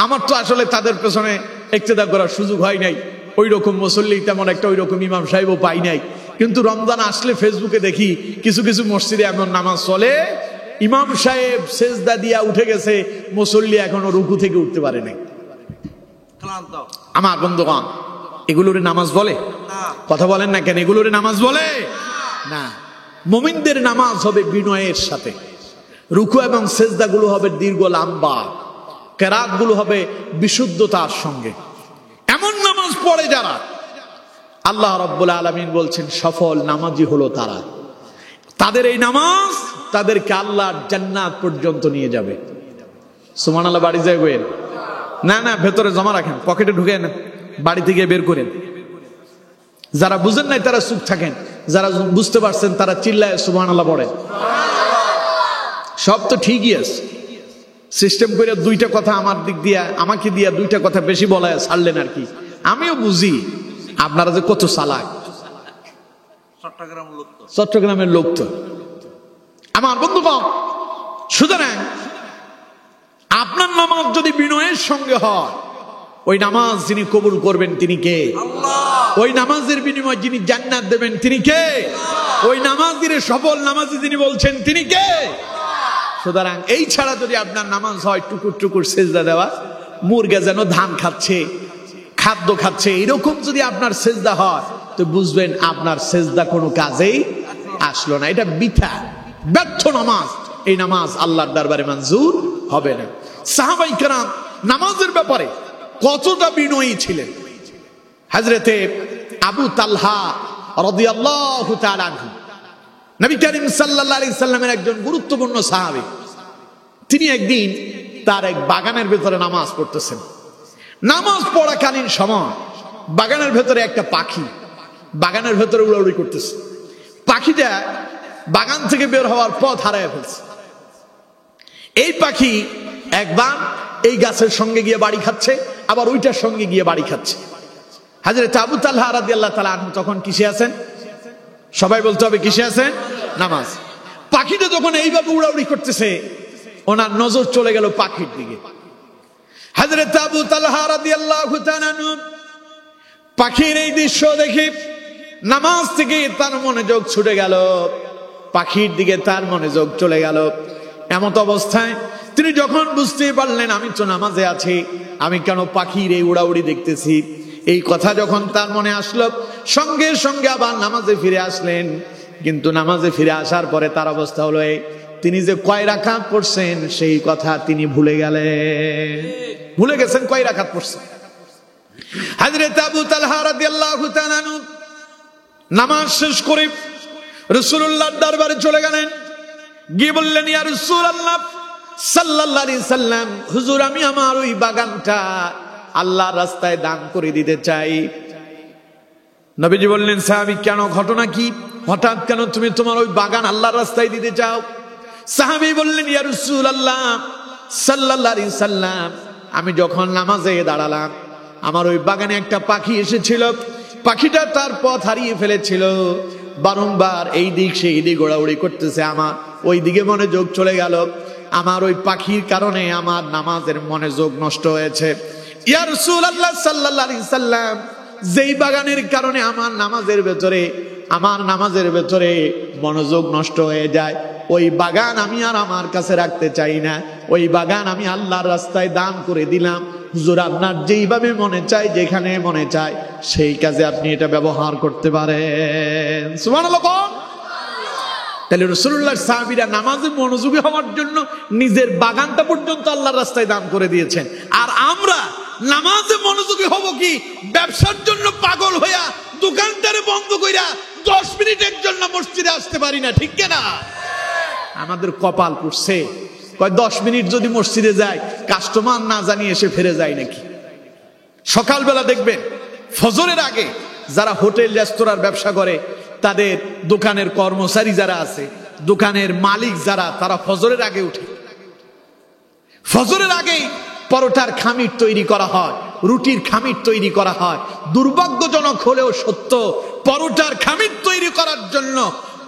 আমার তো আসলে তাদের পেছনে ইক্তেদা করার সুযোগ হয় নাই, ওই রকম মুসল্লি তেমন একটা ওই রকম ইমাম সাহেবও পাই নাই। কিন্তু রমজান আসলে ফেসবুকে দেখি কিছু কিছু মসজিদে এমন নামাজ চলে, ইমাম সাহেব সেজদা দিয়া উঠে গেছে, মুসল্লি এখনো রুকু থেকে উঠতে পারে নাই। আমার বন্ধুগণ, এগুলোর নামাজ বলে? কথা বলেন না কেন? এগুলোর নামাজ বলে না। মুমিনদের নামাজ হবে বিনয়ের সাথে, রুকু এবং সেজদা গুলো হবে দীর্ঘ লম্বা, কেরাত গুলো হবে বিশুদ্ধতার সঙ্গে। এমন নামাজ পড়ে যারা, আল্লাহ রাব্বুল আলামিন বলছেন সফল নামাজি হলো তারা। তাদের এই নামাজ তাদেরকে আল্লাহর জান্নাত পর্যন্ত নিয়ে যাবে। সুবহানাল্লাহ। বাড়ি যায় গোয়েন না, না ভেতরে জমা রাখেন, পকেটে ঢুকে না, বাড়ি থেকে বের করেন। যারা বুঝেন নাই তারা চুপ থাকেন, যারা বুঝতে পারছেন তারা চিল্লায় সুবহানাল্লাহ পড়েন। সব তো ঠিকই আছে, সিস্টেম করে দুইটা কথা আমার দিক দিয়া আমাকে দিয়া দুইটা কথা বেশি বলায় ছাড়লেন আর কি। আমিও বুঝি আপনারা যে কত চালাক, চট্টগ্রামের লোক তো। আমার বন্ধুগণ, সুতরাং আপনার নামাজ যদি বিনয়ের সঙ্গে হয়, ওই নামাজ যিনি কবুল করবেন তিনি কে? আল্লাহ। ওই নামাজের বিনিময়ে যিনি জান্নাত দেবেন তিনি কে? ওই নামাজের সফল নামাজি যিনি বলছেন তিনি কে? সুতরাং এই ছাড়া যদি আপনার নামাজ হয় টুকুর টুকুর সেজদা দেওয়া, মুরগা যেন ধান খাচ্ছে, খাদ্য খাচ্ছে, এরকম যদি আপনার সেজদা হয় তো বুঝবেন আপনার সেজদা কোনো কাজেই আসলো না। এটা বৃথা, ব্যর্থ নামাজ। এই নামাজ আল্লাহর দরবারে মঞ্জুর হবে না। সাহাবায়ে কেরাম নামাজের ব্যাপারে কতটা বিনয়ী ছিলেন। হযরতে আবু তালহা রাদিয়াল্লাহু তাআলা আনহু, নবী করিম সাল্লাল্লাহু আলাইহি সাল্লামের একজন গুরুত্বপূর্ণ সাহাবী, তিনি একদিন তার এক বাগানের ভেতরে নামাজ পড়তেছেন। নামাজ পড়াকালীন সময় বাগানের ভেতরে একটা পাখি বাগানের ভেতরে উড়াউড়ি করতেছে। পাখিটা বাগান থেকে বের হওয়ার পথ হারায় ফেলছে। এই পাখি একবার এই গাছের সঙ্গে গিয়ে বাড়ি খাচ্ছে, আবার ওইটার সঙ্গে গিয়ে বাড়ি খাচ্ছে। হযরত আবু তালহা রাদিয়াল্লাহু তাআলা আনহু তখন কিসে আছেন? সবাই বলতে হবে কিসে আছেন? নামাজ। পাখিটা যখন এইভাবে উড়াউড়ি করতেছে, ওনার নজর চলে গেল পাখির দিকে। হযরত আবু তালহা রাদিয়াল্লাহু তাআলা আনহু পাখির এই দৃশ্য দেখে নামাজ থেকে তার মনোযোগ ছুটে গেল, পাখির দিকে তার মনোযোগ চলে গেল। এমত অবস্থায় তিনি যখন বুঝতে পারলেন আমি তো নামাজে আছি, আমি কেন পাখির এই উড়াউড়ি দেখতেছি, এই কথা যখন তার মনে আসলো, সঙ্গে সঙ্গে আবার নামাজে ফিরে আসলেন। কিন্তু নামাজে ফিরে আসার পরে তার অবস্থা হলো এই, তিনি যে কয় রাকাত পড়ছেন সেই কথা তিনি ভুলে গেলেন। ভুলে গেছেন কয় রাকাত পড়ছেন। হযরত আবু তালহা রাদিয়াল্লাহু তাআলা আনহু নামাজ শেষ করে রাসূলুল্লাহর দরবারে চলে গেলেন। গিয়ে বললেন, ইয়া রাসূলুল্লাহ সাল্লাল্লাহু আলাইহি সাল্লাম, হুজুর আমি আমার ওই বাগানটা আল্লাহর রাস্তায় দান করে দিতে চাই। নবীজি বললেন, সাহাবী কেন, ঘটনা কি, হঠাৎ কেন তুমি তোমার ওই বাগান আল্লাহর রাস্তায় দিতে চাও? সাহাবী বললেন, ইয়া রাসূলুল্লাহ সাল্লাল্লাহু আলাইহি সাল্লাম, আমি যখন নামাজে দাঁড়ালাম আমার ওই বাগানে একটা পাখি এসেছিল, পাখিটা তার পথ হারিয়ে ফেলেছিল, বারংবার এই দিক সেই দিক ওড়াউড়ি করতেছে, আমার ওই দিকে মনোযোগ চলে গেল, আমার ওই পাখির কারণে আমার নামাজের মনোযোগ নষ্ট হয়েছে। ইয়া রাসূলুল্লাহ সাল্লাল্লাহু আলাইহি সাল্লাম, যেই বাগানের কারণে আমার নামাজের ভেতরে মনোযোগ নষ্ট হয়ে যায়, ওই বাগান আমি আর আমার কাছে রাখতে চাই না, ওই বাগান আমি আল্লাহর রাস্তায় দান করে দিলাম। হুজুর আপনার যেইভাবে মনে চায়, যেখানে মনে চায় সেই কাজে আপনি এটা ব্যবহার করতে পারেন। সুবহানাল্লাহ। তাহলে রাসূলুল্লাহর সাহাবীরা নামাজে মনোযোগী হওয়ার জন্য নিজের বাগানটা পর্যন্ত আল্লাহর রাস্তায় দান করে দিয়েছেন। আর আমরা নামাজে মনোযোগী হব কি ব্যবসার জন্য পাগল হইয়া দোকানটারে বন্ধ কইরা 10 মিনিটের জন্য মসজিদে আসতে পারি না, ঠিক কিনা? আমাদের কপাল পুড়ছে, কয় 10 মিনিট যদি মসজিদে যায় কাস্টমার না জানি এসে ফিরে যায় নাকি। সকালবেলা দেখবেন ফজরের আগে যারা হোটেল রেস্তোরাঁর ব্যবসা করে, তাদের দোকানের কর্মচারী যারা আছে, দোকানের মালিক যারা, তারা ফজরের আগে উঠে। ফজরের আগেই পরোটার খামির তৈরি করা হয়, রুটির খামির তৈরি করা হয়। দুর্ভাগ্যজনক হলেও সত্য, পরোটার খামির তৈরি করার জন্য,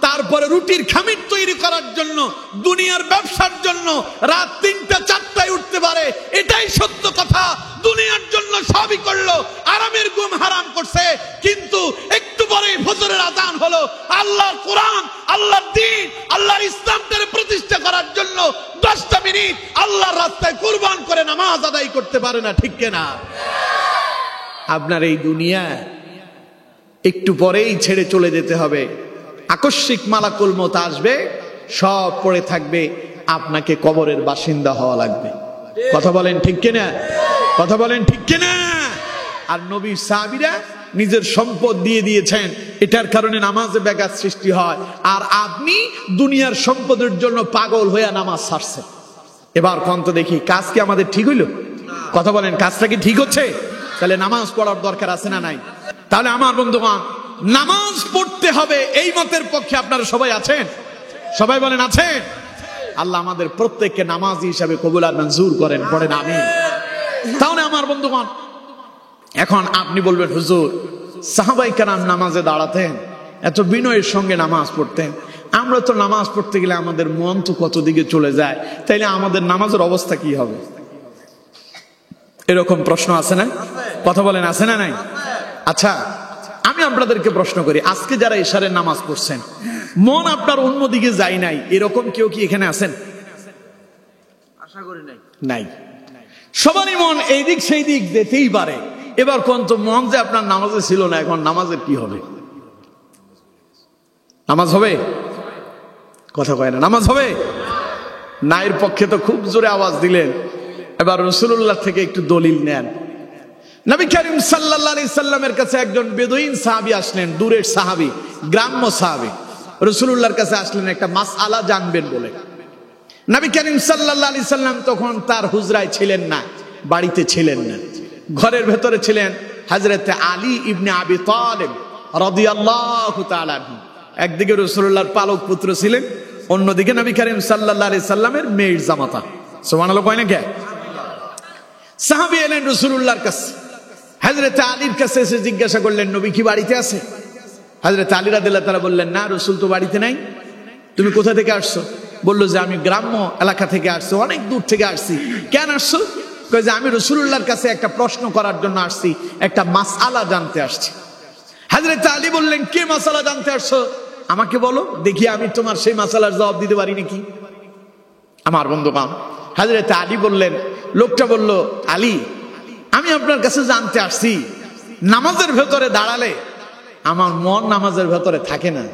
তারপরে রুটির খামির তৈরি করার জন্য, দুনিয়ার ব্যবসার জন্য রাত 3টা-4টায় উঠতে পারে, এটাই সত্য কথা। দুনিয়ার জন্য সবই করলো, আরামের ঘুম হারাম করছে, কিন্তু একটু পরে ফজরের আযান হলো আল্লাহর কোরআন, আল্লাহর দ্বীন, আল্লাহর ইসলামকে প্রতিষ্ঠা করার জন্য 10টা মিনিট আল্লাহর রাস্তায় কুরবান করে নামাজ আদায় করতে পারে না, ঠিক কিনা? আপনার এই দুনিয়া একটু পরেই ছেড়ে চলে যেতে হবে। আকস্মিক মালাকুল মউত আসবে, সব পড়ে থাকবে, আপনাকে কবরের বাসিন্দা হওয়া লাগবে। কথা বলেন ঠিক কিনা? কথা বলেন ঠিক কিনা? আর নবী সাহাবীরা নিজের সম্পদ দিয়ে দিয়েছেন, এটার কারণে নামাজে ব্যাঘাত সৃষ্টি হয়। আর আপনি দুনিয়ার সম্পদের জন্য পাগল হয়ে নামাজ ছাড়ছেন। এবার কোন তো দেখি, কাজ কি আমাদের ঠিক হইল? কথা বলেন, কাজটা কি ঠিক হচ্ছে? তাহলে নামাজ পড়ার দরকার আছে না নাই? তাহলে আমার বন্ধুগণ, নামাজ পড়তে হবে এই মতের পক্ষে আপনারা সবাই আছেন? সবাই বলেন আছেন? আল্লাহ আমাদের প্রত্যেককে নামাজি হিসাবে কবুল আর মঞ্জুর করেন, পড়েন আমিন। তাহলে আমার বন্ধুগণ, এখন আপনি বলবেন হুজুর, সাহাবায়ে কেরাম নামাজে দাঁড়াতেন, এত বিনয়ের সঙ্গে নামাজ পড়তেন, আমরা তো নামাজ পড়তে গেলে আমাদের মন তো কত দিকে চলে যায়, তাইলে আমাদের নামাজের অবস্থা কি হবে? এরকম প্রশ্ন আছে না? কথা বলেন আছে না নাই? আচ্ছা, আমি আপনাদেরকে প্রশ্ন করি, আজকে যারা ইশারের নামাজ পড়ছেন, মন আপনার অন্যদিকে যায় নাই, এরকম কেউ কি এখানে আছেন? আশা করি নাই। সবারই মন এই দিক সেই দিক যেতেই পারে। এবার কোন তো মন যে আপনার নামাজে ছিল না, এখন নামাজের কি হবে? নামাজ হবে? কথা কয় না, নামাজ হবে না? এর পক্ষে তো খুব জোরে আওয়াজ দিলেন। এবার রাসূলুল্লাহ থেকে একটু দলিল নেন। নবী করিম সাল্লাল্লাহু আলাইহি সাল্লামের কাছে একজন বেদুইন সাহাবী আসলেন, দূরের সাহাবী, গ্রাম্য সাহাবী। রাসূলুল্লাহর কাছে আসলেন একটা মাসআলা জানবেন বলে। নবী করিম সাল্লাল্লাহু আলাইহি সাল্লাম তখন তার হুজরায় ছিলেন না, বাড়িতে ছিলেন না, ঘরের ভেতরে ছিলেন হযরত আলী ইবনে আবি তালিব রাদিয়াল্লাহু তাআলা আনহু। একদিকে রাসূলুল্লাহর পালক পুত্র ছিলেন, অন্যদিকে নবী করিম সাল্লাল্লাহু আলাইহি সাল্লামের মেয়ের জামাতা। সুবহানাল্লাহ কয় না কে? সাহাবী এলেন রাসূলুল্লাহর কাছে, হযরত আলীর কাছে এসে জিজ্ঞাসা করলেন, নবী কি বাড়িতে আছে? হযরত আলী রাদিয়াল্লাহু তাআলা বললেন, না, রাসূল তো বাড়িতে নাই। তুমি কোথা থেকে আসছো? বলল যে আমি গ্রাম্য এলাকা থেকে আসছি, অনেক দূর থেকে আসছি। কেন আসছো? কয় যে আমি রাসূলুল্লাহর কাছে একটা প্রশ্ন করার জন্য আসছি, একটা মাসআলা জানতে আসছি। হযরত আলী বললেন, কি মাসআলা জানতে আসছো? আমাকে বলো, দেখি আমি তোমার সেই মাসআলার জবাব দিতে পারি নাকি। আমার বন্ধুগণ, হযরত আলী বললেন, লোকটা বলল, আলী, আমি আপনার কাছে জানতে আসছি, নামাজের ভেতরে দাঁড়ালে আমার মন নামাজের ভেতরে থাকে না,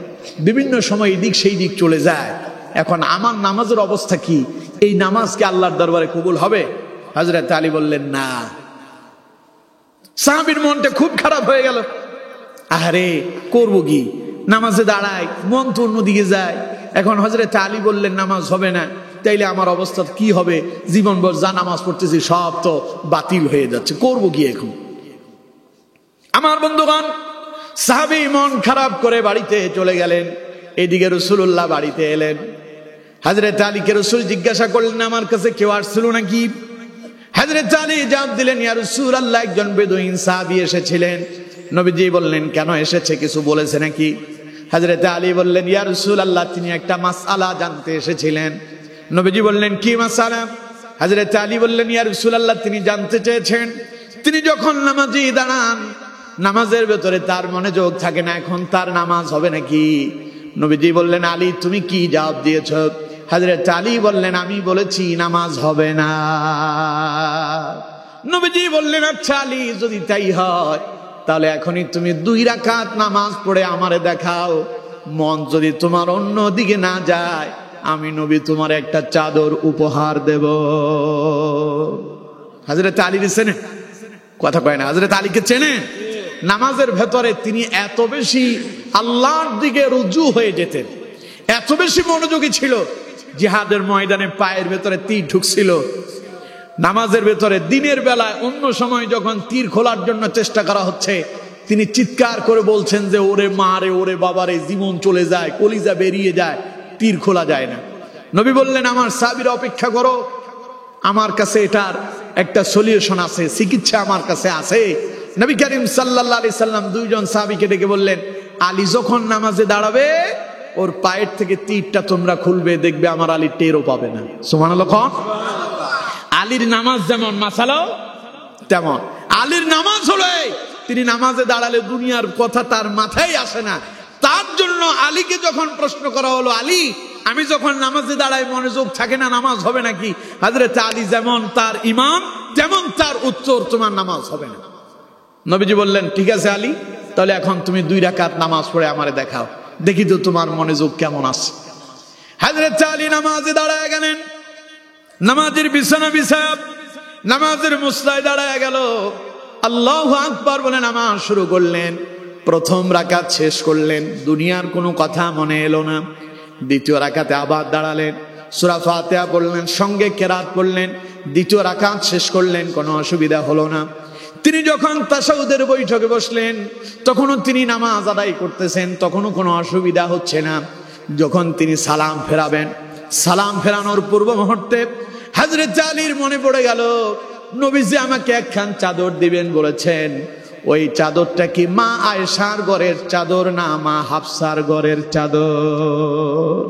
বিভিন্ন সময় এদিক সেই দিক চলে যায়, এখন আমার নামাজের অবস্থা কি? এই নামাজ কি আল্লাহর দরবারে কবুল হবে? হযরত আলী বললেন, না। সাহাবীর মনটা খুব খারাপ হয়ে গেল। আরে করবো কি, নামাজে দাঁড়ায়, মন তো অন্যদিকে যায়। এখন হযরত আলী বললেন, নামাজ হবে না, তাইলে আমার অবস্থা কি হবে? জীবনভর যা নামাজ পড়তেছি সব তো বাতিল হয়ে যাচ্ছে, করবো কি এখন? আমার বন্ধুগণ, সাহাবী মন খারাপ করে বাড়িতে চলে গেলেন। এদিকে রাসূলুল্লাহ বাড়িতে এলেন। হযরত আলীকে রাসূল জিজ্ঞাসা করলেন, আমার কাছে কেউ আসছিল নাকি? হযরত আলী জবাব দিলেন, ইয়া রাসূলুল্লাহ, একজন বেদুইন সাহাবী এসেছিলেন। নবীজি বললেন, কেন এসেছে, কিছু বলেছে নাকি? হযরত আলী বললেন, ইয়া রাসূলুল্লাহ, তিনি একটা মাসআলা জানতে এসেছিলেন। নবীজি বললেন, কি মাসআলা? হযরত আলী বললেন, ইয়া রাসূলুল্লাহ, তিনি জানতে চেয়েছেন, তিনি যখন নামাজে দাঁড়ান, নামাজের ভেতরে তার মনোযোগ থাকে না, এখন তার নামাজ হবে নাকি? নবীজি বললেন, আলী, তুমি কি জবাব দিয়েছো? হযরত আলী বললেন, আমি বলেছি নামাজ হবে না। নবীজি বললেন, আচ্ছা আলী, যদি তাই হয় তাহলে এখনই তুমি 2 রাকাত নামাজ পড়ে আমারে দেখাও। মন যদি তোমার অন্য দিকে না যায়, আমি নবী তোমার একটা চাদর উপহার দেব। হযরত আলী চেনেন? কথা কয় না, হযরত আলীকে চেনেন? নামাজের ভেতরে তিনি এত বেশি আল্লাহর দিকে রুজু হয়ে যেতেন, এত বেশি মনোযোগী ছিল, জিহাদের ময়দানে পায়ের ভেতরে তীর ঢুকছিল। নামাজের ভেতরে দিনের বেলায়, অন্য সময় যখন তীর খোলার জন্য চেষ্টা করা হচ্ছে, তিনি চিৎকার করে বলছেন যে, ওরে মা রে, ওরে বাবা রে, জীবন চলে যায়, কলিজা বেরিয়ে যায়, তীর খোলা যায় না। নবী বললেন, আমার সাহাবীরা অপেক্ষা করো, আমার কাছে এটার একটা সলিউশন আছে, চিকিৎসা আমার কাছে আছে। নবী করিম সাল্লাল্লাহু আলাইহি সাল্লাম 2 জন সাহাবীকে ডেকে বললেন, আলী যখন নামাজে দাঁড়াবে, ওর পায়ের থেকে তীরটা তোমরা খুলবে, দেখবে আমার আলী টেরও পাবে না। সুবহানাল্লাহ। আলীর নামাজ যেমন মাসালাও তেমন। আলীর নামাজ হলো তিনি নামাজে দাঁড়ালে দুনিয়ার কথা তার মাথায় আসে না। তার জন্য আলীকে যখন প্রশ্ন করা হলো, আলী আমি যখন নামাজে দাঁড়াই মনোযোগ থাকে না, নামাজ হবে নাকি? হযরত আলী যেমন তার ইমাম যেমন তার উত্তর, তোমার নামাজ হবে না। নবীজি বললেন, ঠিক আছে আলী, তাহলে এখন তুমি 2 রাকাত নামাজ পড়ে আমারে দেখাও, দেখি তো তোমার মনোযোগ কেমন আছে। হযরত আলী নামাজে দাঁড়ায় গেলেন, নামাজের বিছানা বিছায় নামাজের মুসলায় দাঁড়ায় গেল, আল্লাহু আকবার বলে নামাজ শুরু করলেন। প্রথম রাকাত শেষ করলেন, দুনিয়ার কোনো কথা মনে এলো না। দ্বিতীয় রাকাতে আবার দাঁড়ালেন, সূরা ফাতিহা পড়লেন, সঙ্গে কেরাত পড়লেন। দ্বিতীয় রাকাত শেষ করলেন, কোনো অসুবিধা হলো না। তিনি যখন তাশাহুদের বৈঠকে বসলেন, তখনও তিনি নামাজ আদায় করতেছেন, তখনও কোনো অসুবিধা হচ্ছে না। যখন তিনি সালাম ফেরাবেন, সালাম ফেরানোর পূর্ব মুহূর্তে হযরত আলীর মনে পড়ে গেল, নবীজি আমাকে একখান চাদর দিবেন বলেছেন। ওই চাদরটা কি মা আয়েশার ঘরের চাদর না মা হাফসার ঘরের চাদর?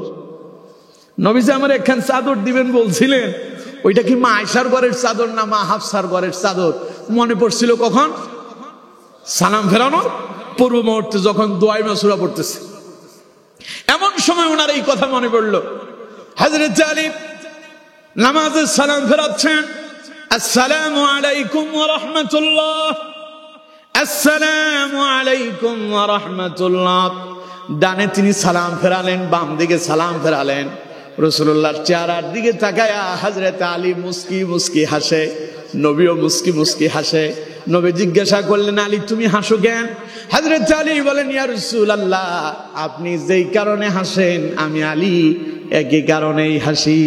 নবীজি আমার একখান চাদর দিবেন বলছিলেন, ওইটা কি মা আয়েশার ঘরের চাদর না মা হাফসার ঘরের চাদর? মনে পড়ছিল কখন? সালাম ফেরানোর পূর্ব মুহূর্তে, যখন দোয়ায়ে মাসুরা পড়তেছে, এমন সময় ওনার এই কথা মনে পড়ল। হযরত আলী নামাজে সালাম ফেরাচ্ছেন, আসসালামু আলাইকুম ওয়া রাহমাতুল্লাহ, আসসালামু আলাইকুম ওয়া রাহমাতুল্লাহ। ডানে তিনি সালাম ফেরালেন, বাম দিকে সালাম ফেরালেন। রাসূলুল্লাহর চেহারার দিকে তাকায়া হযরত আলী মুস্কি মুস্কি হাসে, নবীও মুস্কি মুস্কি হাসে। নবী জিজ্ঞাসা করলেন, আলী তুমি হাসো কেন? হযরত আলী বলেন, ইয়া রাসূলুল্লাহ, আপনি যেই কারণে হাসেন আমি আলী একই কারণেই হাসি।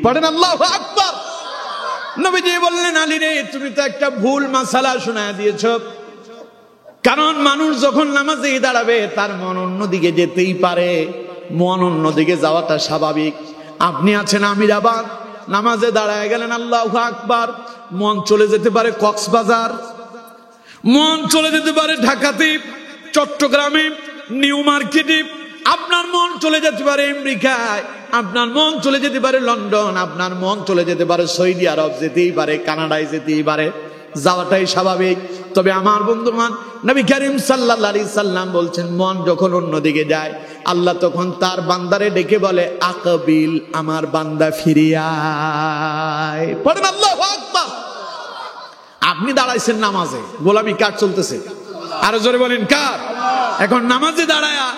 পড়েন আল্লাহু আকবার। নবীজি বললেন, আলী রে, তুমি তো একটা ভুল মাসালা শোনায় দিয়েছ। কারণ মানুষ যখন নামাজে দাঁড়াবে তার মন অন্যদিকে যেতেই পারে, মন অন্যদিকে যাওয়াটা স্বাভাবিক। আপনি আছেন আমিরাবাদ, নামাজে দাঁড়ায় গেলেন, আল্লাহু আকবার, মন চলে যেতে পারে কক্সবাজার, মন চলে যেতে পারে ঢাকাতে, চট্টগ্রামে, নিউ মার্কেটে, আপনার মন চলে যেতে পারে আমেরিকায়, আপনার মন চলে যেতে পারে লন্ডন, আপনার মন চলে যেতে পারে সৌদি আরব, যেতেই পারে কানাডায়, যেতেই পারে, যাওয়াটাই স্বাভাবিক। তবে আমার বন্ধুগণ, নবী করিম সাল্লাল্লাহু আলাইহি সাল্লাম বলছেন, মন যখন অন্যদিকে যায় আল্লাহ তখন তার বান্দারে ডেকে বলে, আকবিল, আমার বান্দা ফিরে আয়। পড়েন আল্লাহু আকবার। আপনি দাঁড়াইছেন নামাজে, গোলামি কার চলতেছে? আরো জোরে বলেন কার? এখন নামাজে দাঁড়ায়া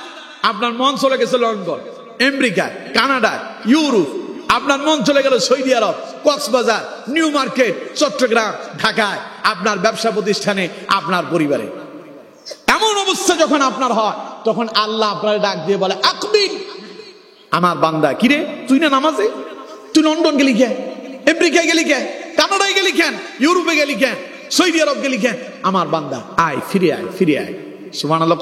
আপনার মন চলে গেছে লন্ডন, আমেরিকা, কানাডা, ইউরোপ, আপনার মন চলে গেল সৌদি আরব, কক্সবাজার, নিউ মার্কেট, চট্টগ্রাম, ঢাকায়, আপনার ব্যবসা প্রতিষ্ঠানে, আপনার পরিবারে। এমন অবস্থা যখন আপনার হয়, তখন আল্লাহ আপনার ডাক দিয়ে বলে, আকবিল, আমার বান্দা। কিরে, তুই না নামাজে? তুই লন্ডন গেলি কেন? আমেরিকায় গেলি কেন? কানাডায় গেলি কেন? ইউরোপে গেলি কেন? সৌদি আরব গেলি কেন? আমার বান্দা, আয়, ফিরে আয়, ফিরে আয়। সুবহানাল্লাহ।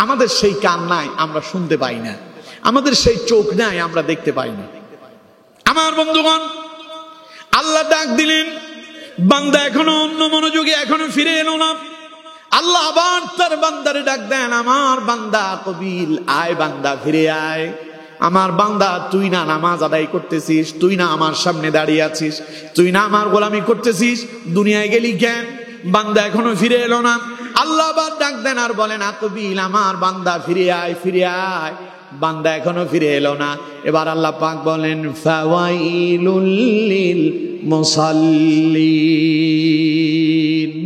আমাদের সেই কান নাই, আমরা শুনতে পাই না। আমাদের সেই চোখ নাই, আমরা দেখতে পাই না। আমার বন্ধুগণ, আল্লাহ ডাক দিলেন, বান্দা এখনো অন্য মনোযোগে এখনো ফিরে এলো না। আল্লাহ আবার তার বান্দারে ডাক দেন, আমার বান্দা কবিল, আয় বান্দা, ফিরে আয়। আমার বান্দা, তুই না নামাজ আদায় করতেছিস, তুই না আমার সামনে দাঁড়িয়ে আছিস, তুই না আমার গোলামি করতেছিস, দুনিয়ায় গেলি কেন? বান্দা এখনো ফিরে এলো না। আল্লাহ আবার ডাক দেন আর বলেন, আকবিল, আমার বান্দা ফিরে আয়, ফিরে আয়। বান্দা এখনো ফিরে এলো না। এবার আল্লাহ পাক বলেন, ফাওয়াইলুল লিল মুসাল্লিন,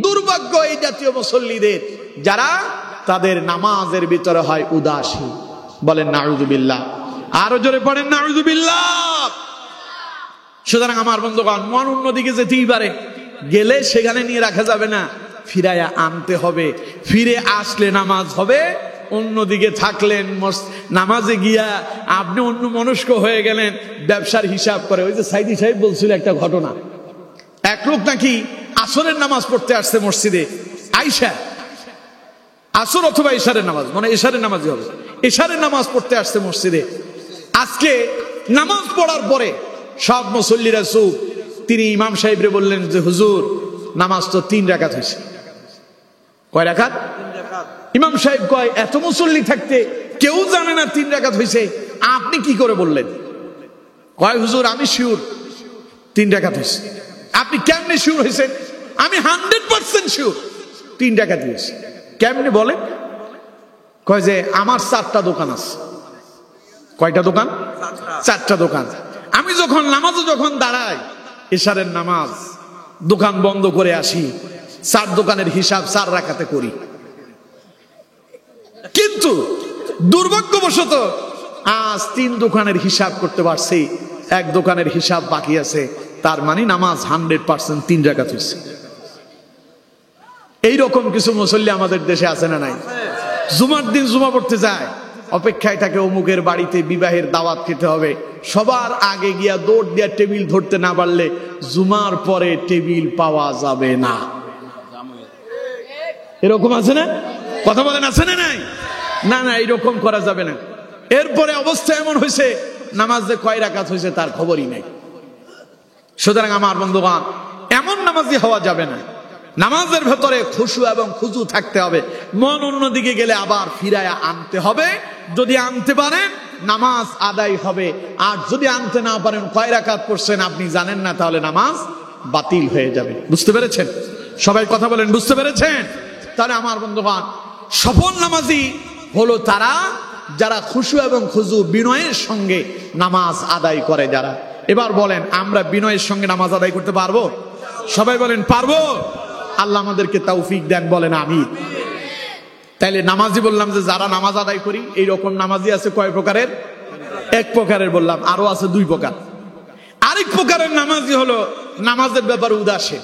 দুর্ভাগ্য এই জাতীয় মুসল্লিদের যারা তাদের নামাজের ভিতরে হয় উদাসী। বলেন নাউযুবিল্লাহ। আরো জোরে পড়েন নাউযুবিল্লাহ। সুতরাং আমার বন্ধুগণ, মন অন্যদিকে যেতেই পারে, গেলে সেখানে নিয়ে রাখা যাবে না, ফিরাইয়া আনতে হবে। ফিরে আসলে নামাজ হবে, অন্যদিকে থাকলেন নামাজে গিয়া আপনি অন্য মনস্ক হয়ে গেলেন, ব্যবসার হিসাব করে। ওই যে সাইদি সাহেব বলছিল একটা ঘটনা, এক লোক নাকি আসরের নামাজ পড়তে আসছে মসজিদে, আইসা আসর অথবা এশারের নামাজ, মানে এশারের নামাজই হবে, এশারের নামাজ পড়তে আসছে মসজিদে। আজকে নামাজ পড়ার পরে সব মুসল্লিরা চুপ। তিনি ইমাম সাহেবরে বললেন যে, হুজুর, নামাজ তো 3 রাকাত হয়েছে। কয় রাকাত? ইমাম সাহেব কয়, এত মুসল্লি থাকতে কেউ জানে না 3 রাকাত হয়েছে, আপনি কি করে বললেন? কয়, হুজুর, আমি শিওর 3 রাকাত হয়েছে। আপনি কেমনে শিওর হয়েছেন? আমি 100% শিওর 3 ডাকাতি হয়েছে। কেমনে বলে? কয় যে আমার 4টা দোকান আছে। কয়টা দোকান? 4টা দোকান। আমি যখন নামাজে যখন দাঁড়াই, ইশারের নামাজ, দোকান বন্ধ করে আসি, 4 দোকানের হিসাব 4 রাকাতে করি। কিন্তু দুর্ভাগ্যবশত আজ 3 দোকানের হিসাব করতে পারছি, 1 দোকানের হিসাব বাকি আছে। তার মানে নামাজ 100% 3 রাকাত হয়েছে। এইরকম কিছু মুসল্লি আমাদের দেশে আছে না নাই? জুমার দিন জুমা পড়তে যায়, অপেক্ষায় থাকে অমুকের বাড়িতে বিবাহের দাওয়াত খেতে হবে, সবার আগে গিয়া দৌড় দিয়া টেবিল ধরতে না পারলে জুমার পরে টেবিল পাওয়া যাবে না। এরকম আছে না? কথা বলেন, আছে না নাই? না না, এরকম করা যাবে না। এরপরে অবস্থা এমন হয়েছে, নামাজ যে কয় রাকাত হয়েছে তার খবরই নাই। সুতরাং আমার বন্ধুগণ, এমন নামাজি হওয়া যাবে না। নামাজের ভেতরে খুশু এবং খুজু থাকতে হবে। মন অন্যদিকে গেলে আবার ফিরায়া আনতে হবে। যদি আনতে পারেন নামাজ আদায় হবে, আর যদি আনতে না পারেন, কয় রাকাত পড়ছেন আপনি জানেন না, তাহলে নামাজ বাতিল হয়ে যাবে। বুঝতে পেরেছেন? সবাই কথা বলেন, বুঝতে পেরেছেন? তাহলে আমার বন্ধুগণ, সফল নামাজি হলো তারা যারা খুশু এবং খুজু বিনয়ের সঙ্গে নামাজ আদায় করে যারা। এবার বলেন, আমরা বিনয়ের সঙ্গে নামাজ আদায় করতে পারবো? সবাই বলেন পারবো। আল্লাহ আমাদেরকে তৌফিক দেন, বলেন আমিন। তাইলে নামাজি বললাম যে যারা নামাজ আদায় করি, এইরকম নামাজি আছে কয় প্রকারের? 1 প্রকারের বললাম, আরো আছে 2 প্রকার। আরেক প্রকারের নামাজি হলো নামাজের ব্যাপারে উদাসীন,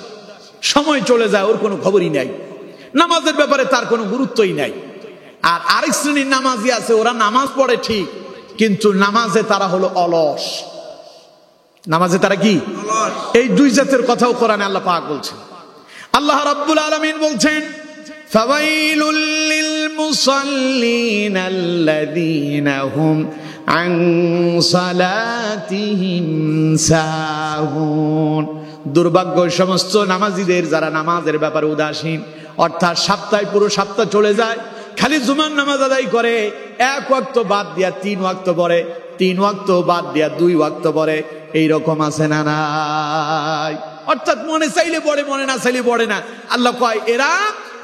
সময় চলে যায়, ওর কোনো খবরই নাই, নামাজের ব্যাপারে তার কোনো গুরুত্বই নাই। আর আরেক শ্রেণীর নামাজি আছে, ওরা নামাজ পড়ে ঠিক, কিন্তু নামাজে তারা হলো অলস। নামাজে তারা কি? এই 2 জাতের কথাও কোরআনে আল্লাহ পাক বলছেন। আল্লাহ রাব্বুল আলামিন বলছেন, ফাওয়াইলুল লিল মুসাল্লিন আল্লাযীনা হুম আন সালাতিহিম সাহুন। দুর্ভাগ্য সমস্ত নামাজীদের যারা নামাজের ব্যাপারে উদাসীন, অর্থাৎ সপ্তাহে পুরো সপ্তাহ চলে যায়, খালি জুমার নামাজ আদায় করে, 1 ওয়াক্ত বাদ দিয়া 3 ওয়াক্ত পড়ে, 3 ওয়াক্ত বাদ দিয়া 2 ওয়াক্ত পড়ে। এইরকম আছে না নাই? অর্থাৎ মনে চাইলে পড়ে, মনে না চাইলে পড়ে না। আল্লাহ কয়, এরা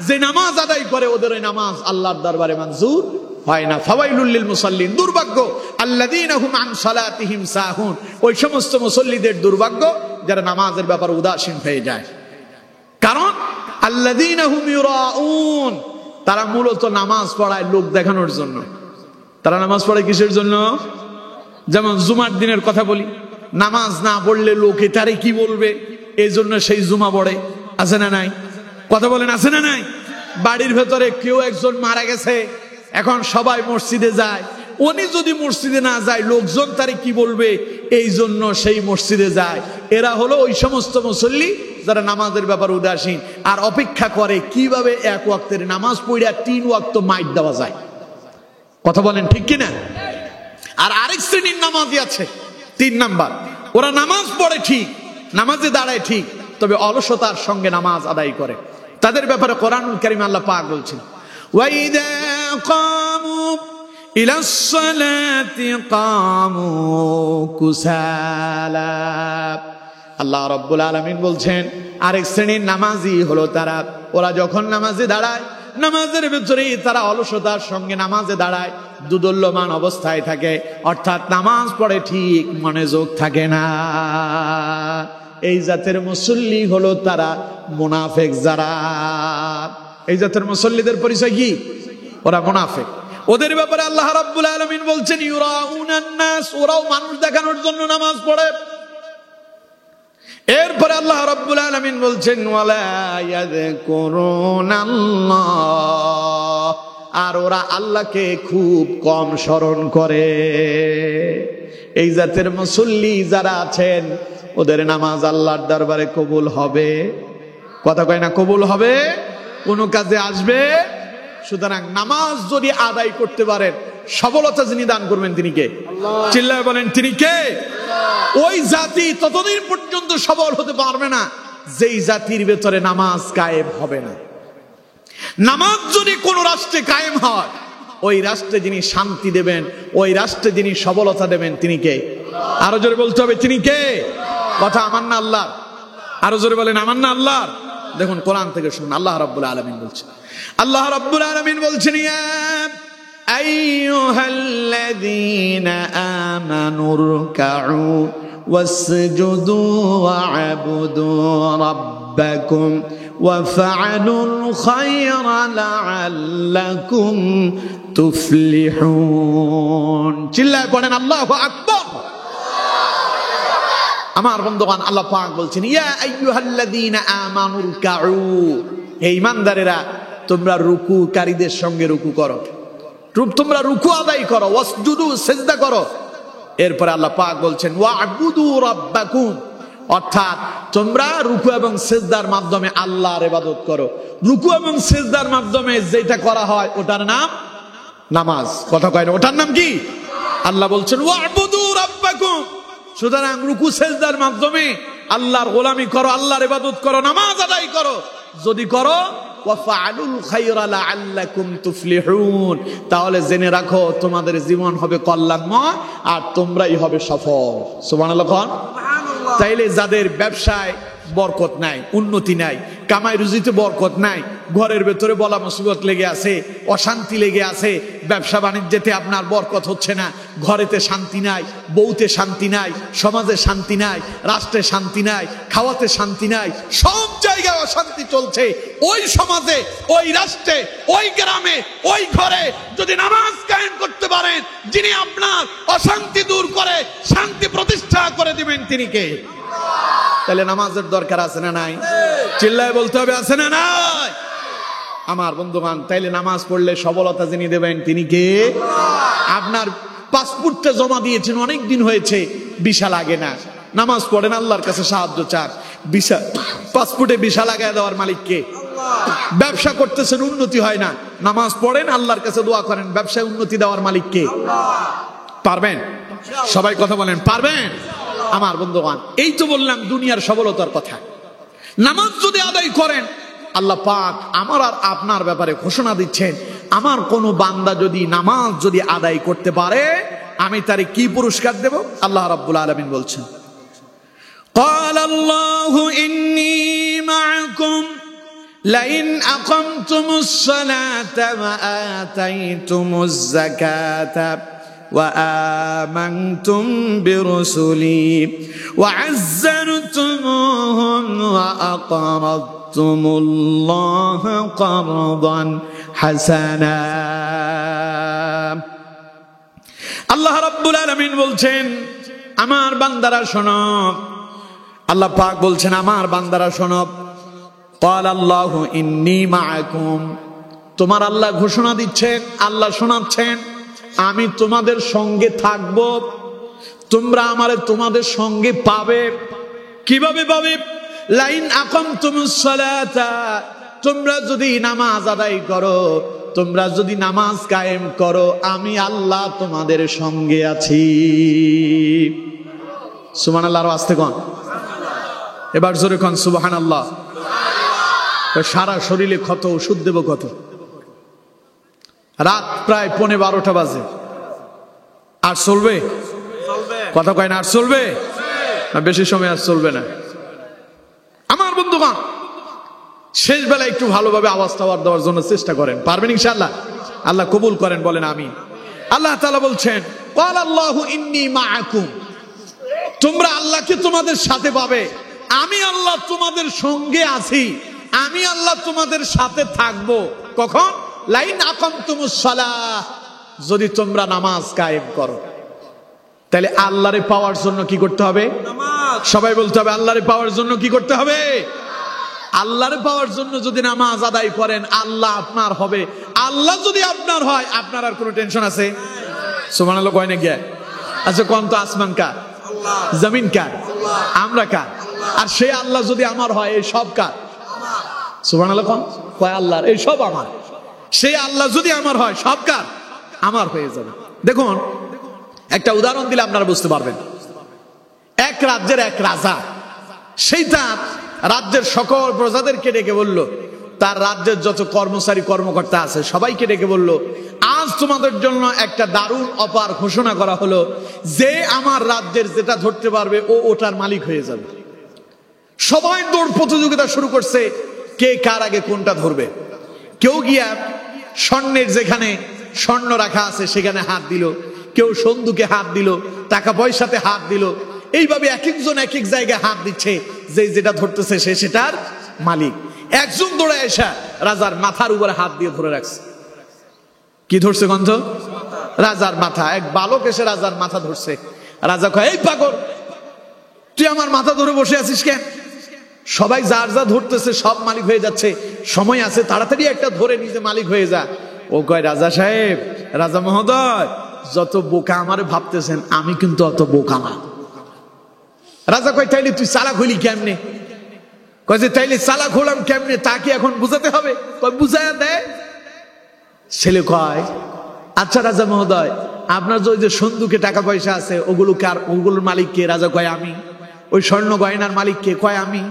যে নামাজ আদায় করে ওদের ওই নামাজ আল্লাহর দরবারে মঞ্জুর হয় না। ফাওয়াইলুল লিল মুসাল্লিন, দুর্ভাগ্য, আল্লাযীনা হুম আন সালাতিহিম সাহুন, ওই সমস্ত মুসল্লিদের দুর্ভাগ্য যারা নামাজের ব্যাপারে উদাসীন হয়ে যায়। কারণ আল্লাযীনা হুম ইউরাউন, তারা মূলত নামাজ পড়ায় লোক দেখানোর জন্য। তারা নামাজ পড়ে কিসের জন্য? যেমন জুমার দিনের কথা বলি, নামাজ না পড়লে লোকে তারে কি বলবে, এই জন্য সেই জুমা পড়ে। আছে না নাই? কথা বলেন, আছে না নাই? বাড়ির ভেতরে কেউ একজন মারা গেছে, এখন সবাই মসজিদে যায়, উনি যদি মসজিদে না যায় লোকজন তারে কি বলবে, এই জন্য সেই মসজিদে যায়। এরা হলো ওই সমস্ত মুসল্লি যারা নামাজের ব্যাপারে উদাসীন, আর অপেক্ষা করে কিভাবে 1 ওয়াক্তের নামাজ পড়ে 3 ওয়াক্ত মাইট দেওয়া যায়। কথা বলেন ঠিক কিনা? আর আরেক শ্রেণীর নামাজি আছে 3 নাম্বার, ওরা নামাজ পড়ে ঠিক, নামাজে দাঁড়ায় ঠিক, তবে অলসতার সঙ্গে নামাজ আদায় করে। তাদের ব্যাপারে কোরআনুল কারীমে আল্লাহ পাক বলছেন, ওয়াইদা কামু ইলাস সালাতি কামু কুসালা। আল্লাহ রাব্বুল আলামিন বলছেন, আরেক শ্রেণীর নামাজি হলো তারা, ওরা যখন নামাজে দাঁড়ায়, নামাজের ভিতরে তারা অলসতার সঙ্গে নামাজে দাঁড়ায়, দুদুল্যমান অবস্থায় থাকে, অর্থাৎ নামাজ পড়ে ঠিক মনোযোগ থাকে না। এই জাতের মুসল্লি হলো তারা মুনাফিক। যারা এই জাতের মুসল্লিদের পরিচয় কি? ওরা মুনাফিক। ওদের ব্যাপারে আল্লাহ রাব্বুল আলামিন বলছেন, ইউরাউনান নাস, ওরাও মানুষ দেখানোর জন্য নামাজ পড়ে। এরপরে আল্লাহ রাব্বুল আলামিন বলছেন, ওয়ালা ইয়াযকুরুনাল্লাহ, আর ওরা আল্লাহকে খুব কম স্মরণ করে। এই জাতের মুসল্লি যারা আছেন, ওদের নামাজ আল্লাহর দরবারে কবুল হবে? কথা কয় না? কবুল হবে, কোন কাজে আসবে। সুতরাং নামাজ যদি আদায় করতে পারেন, সফলতা যিনি দান করবেন তিনি কে? আল্লাহ। চিল্লায় বলেন, তিনি কে? ওই জাতি ততদিন পর্যন্ত সফল হতে পারবে না যেই জাতির ভেতরে নামাজ কায়েম হবে না। নামাজ যদি কোন রাষ্ট্রে কায়েম হয়, ওই রাষ্ট্রে যিনি শান্তি দেবেন, ওই রাষ্ট্রে যিনি সফলতা দেবেন তিনি কে? আরো জোরে বলতে হবে, তিনি কে? কথা আমার না আল্লাহর? আরো জোরে বলেন, আমার না আল্লাহর? দেখুন কোরআন থেকে শুনুন, আল্লাহ রাব্বুল আলামিন বলছেন, আল্লাহ রাব্বুল আলামিন বলছেন, ইয়া আইয়ুহাল্লাযীনা আমানু রুকউ ওয়াসজুদু ওয়া'বুদু রাব্বাকুম ওয়াফআলুল খায়রা লাআল্লাকুম তুফলিহুন। চিল্লায় পড়েন আল্লাহু আকবার। আমার বন্ধুগণ, আল্লাহ পাক বলছেন, ইয়া আইয়ুহাল্লাযীনা আমানু রুকউ, হে ঈমানদারেরা তোমরা রুকুকারীদের সঙ্গে রুকু করো, তোমরা রুকু আদায় করো, ওয়াসজুদু সিজদা করো। এরপরে আল্লাহ পাক বলছেন ওয়া'বুদু রাব্বাকুম, অর্থাৎ তোমরা রুকু এবং সিজদার মাধ্যমে আল্লাহর ইবাদত করো। রুকু এবং সিজদার মাধ্যমে যেটা করা হয় ওটার নাম নামাজ। কথা কয় না, ওটার নাম কি? আল্লাহ বলছেন ওয়া'বুদু রাব্বাকুম। সুতরাং রুকু সিজদার মাধ্যমে আল্লাহর গোলামি করো, আল্লাহর ইবাদত করো, নামাজ আদায় করো। যদি করো ওয়াফআলুল খায়রা লাআল্লাকুম তুফলিহুন, তাহলে জেনে রাখো তোমাদের জীবন হবে কল্যাণময় আর তোমরাই হবে সফল। সুবহানাল্লাহ। তাইলে যাদের ব্যবসায় বরকত নাই, উন্নতি নাই, কামাই রুজিতে বরকত নাই, ঘরের ভেতরে বলা মুসিবত লেগে আছে, অশান্তি লেগে আছে, ব্যবসা বাণিজ্যতে আপনার বরকত হচ্ছে না, ঘরেতে শান্তি নাই, বউতে শান্তি নাই, সমাজে শান্তি নাই, রাষ্ট্রে শান্তি নাই, খাওয়াতে শান্তি নাই, সব জায়গায় অশান্তি চলছে, ওই সমাজে, ওই রাষ্ট্রে, ওই গ্রামে, ওই ঘরে যদি নামাজ কায়েম করতে পারেন, যিনি আপনার অশান্তি দূর করে শান্তি প্রতিষ্ঠা করে দিবেন, তিনি কে? তাহলে নামাজের দরকার আছে না নাই? চিল্লায় বলতে হবে, আছে না নাই? আমার বন্ধুগণ, তাইলে নামাজ পড়লে সফলতা যিনি দেবেন তিনি কে? আপনার পাসপোর্টটা জমা দিয়েছেন, অনেক দিন হয়েছে, ভিসা লাগে না, নামাজ পড়েন, আল্লাহর কাছে সাহায্য চান, ভিসা, পাসপোর্টে ভিসা লাগায় দেওয়ার মালিক কে? ব্যবসা করতেছেন, উন্নতি হয় না, নামাজ পড়েন, আল্লাহর কাছে দোয়া করেন, ব্যবসায় উন্নতি দেওয়ার মালিক কে? পারবেন? সবাই কথা বলেন, পারবেন? আমার বন্ধুগণ, এই তো বললাম দুনিয়ার সফলতার কথা। নামাজ যদি আদায় করেন, আল্লাহ পাক আমার আর আপনার ব্যাপারে ঘোষণা দিচ্ছেন, আমার কোন বান্দা যদি নামাজ যদি আদায় করতে পারে, আমি তারে কি পুরস্কার দেব? আল্লাহ রাব্বুল আলামিন বলছেন, ক্বালাল্লাহু ইন্নী মা'আকুম লাইন আকামতুমুস সালাতা ওয়া আতাইতুমুজ যাকাতা وآمنتم برسلي وعزرتموهم وأقرضتم الله قرضا حسنا। আল্লাহ রাব্বুল আলামিন বলছেন, আমার বান্দারা শোনো, আল্লাহ পাক বলছেন, আমার বান্দারা শোনো, ক্বালাল্লাহু ইন্নী মা'আকুম, তোমার আল্লাহ ঘোষণা দিচ্ছেন, আল্লাহ শোনাচ্ছেন, আমি তোমাদের সঙ্গে থাকব, তোমরা আমারে তোমাদের সঙ্গে পাবে। কিভাবে পাবে? লাইন আকামতুমুস সালাতা, তোমরা যদি নামাজ আদায় করো, তোমরা যদি নামাজ কায়েম করো, আমি আল্লাহ তোমাদের সঙ্গে আছি। সুবহানাল্লাহ। আরো আস্তে কোন, এবার জোরে কোন সুবহানাল্লাহ। সারা শরীরে ক্ষত, ওষুধ দেব কত? রাত প্রায় 11:15 বাজে, আর চলবে? কথা কয় না, আর চলবে না? বেশি সময় আর চলবে না। আমার বন্ধুগণ, শেষ বেলা একটু ভালোভাবে আওয়াজ টাওয়ার দেওয়ার জন্য চেষ্টা করেন, পারবেন ইনশাআল্লাহ? আল্লাহ কবুল করেন, বলেন আমিন। আল্লাহ তাআলা বলছেন, ক্বালাল্লাহু ইন্নী মা'আকুম, তোমরা আল্লাহকে তোমাদের সাথে পাবে, আমি আল্লাহ তোমাদের সঙ্গে আছি, আমি আল্লাহ তোমাদের সাথে থাকবো। কখন? লাইন আকামতুমুস সালাহ, যদি তোমরা নামাজ কায়েম করো। তাহলে আল্লাহরে পাওয়ার জন্য কি করতে হবে? নামাজ। সবাই বলতে হবে, আল্লাহরে পাওয়ার জন্য কি করতে হবে? আল্লাহরে পাওয়ার জন্য যদি নামাজ আদায় করেন, আল্লাহ আপনার হবে। আল্লাহ যদি আপনার হয়, আপনার আর কোনো টেনশন আছে? সুবহানাল্লাহ কয় না কি? আচ্ছা কোন তো, আসমান কার? জমিন কার? আমরা কার? আর সেই আল্লাহ যদি আমার হয়, এই সব কার? সুবহানাল্লাহ কোন? কয় আল্লাহর, এই সব আমার। সেই আল্লাহ যদি আমার হয়, সব কার? আমার হয়ে যাবে। দেখুন, একটা উদাহরণ দিলে আপনারা বুঝতে পারবেন। এক রাজ্যের এক রাজা, সেই তার রাজ্যের সকল প্রজাদেরকে ডেকে বলল, তার রাজ্যের যত কর্মচারী কর্মকর্তা আছে সবাইকে ডেকে বলল, আজ তোমাদের জন্য একটা দারুণ অপার ঘোষণা করা হলো, যে আমার রাজ্যের যেটা ধরতে পারবে ও ওটার মালিক হয়ে যাবে। সবাই দৌড় প্রতিযোগিতা শুরু করছে, কে কার আগে কোনটা ধরবে। কেউ গিয়া স্বর্ণের যেখানে স্বর্ণ রাখা আছে সেখানে হাত দিল, কেউ সন্দুকে হাত দিল, টাকা পয়সাতে হাত দিল। এইভাবে এক একজন এক এক জায়গায় হাত দিচ্ছে, যে যেটা ধরতেছে সে সেটার মালিক। একজন দৌড়ে এসে রাজার মাথার উপরে হাত দিয়ে ধরে রাখছে। কি ধরছে গন্ধ? রাজার মাথা। এক বালক এসে রাজার মাথা ধরছে। রাজা কয়, এই পাগল, তুই আমার মাথা ধরে বসে আছিস কেন? সবাই যার যা ধরতেছে সব মালিক হয়ে যাচ্ছে, সময় আছে, তাড়াতাড়ি একটা ধরে নিজে মালিক হয়ে যা। ও কয়, রাজা সাহেব, রাজা মহোদয়, যত বোকা আমারে ভাবতেছেন আমি কিন্তু অত বোকা না। রাজা কয়, তাইলে তুই চালাক হইলি কেমনে? কয় যে, তাইলে চালাক হলাম কেমনে তা কি এখন বুঝাতে হবে? কয়, বুঝায়া দেয়। ছেলে কয়, আচ্ছা রাজা মহোদয়, আপনার যে সন্দুকে টাকা পয়সা আছে ওগুলো কার? ওগুলোর মালিক কে? রাজা কয়, আমি। ওই স্বর্ণ গয়নার মালিক কে? কয়, আমি।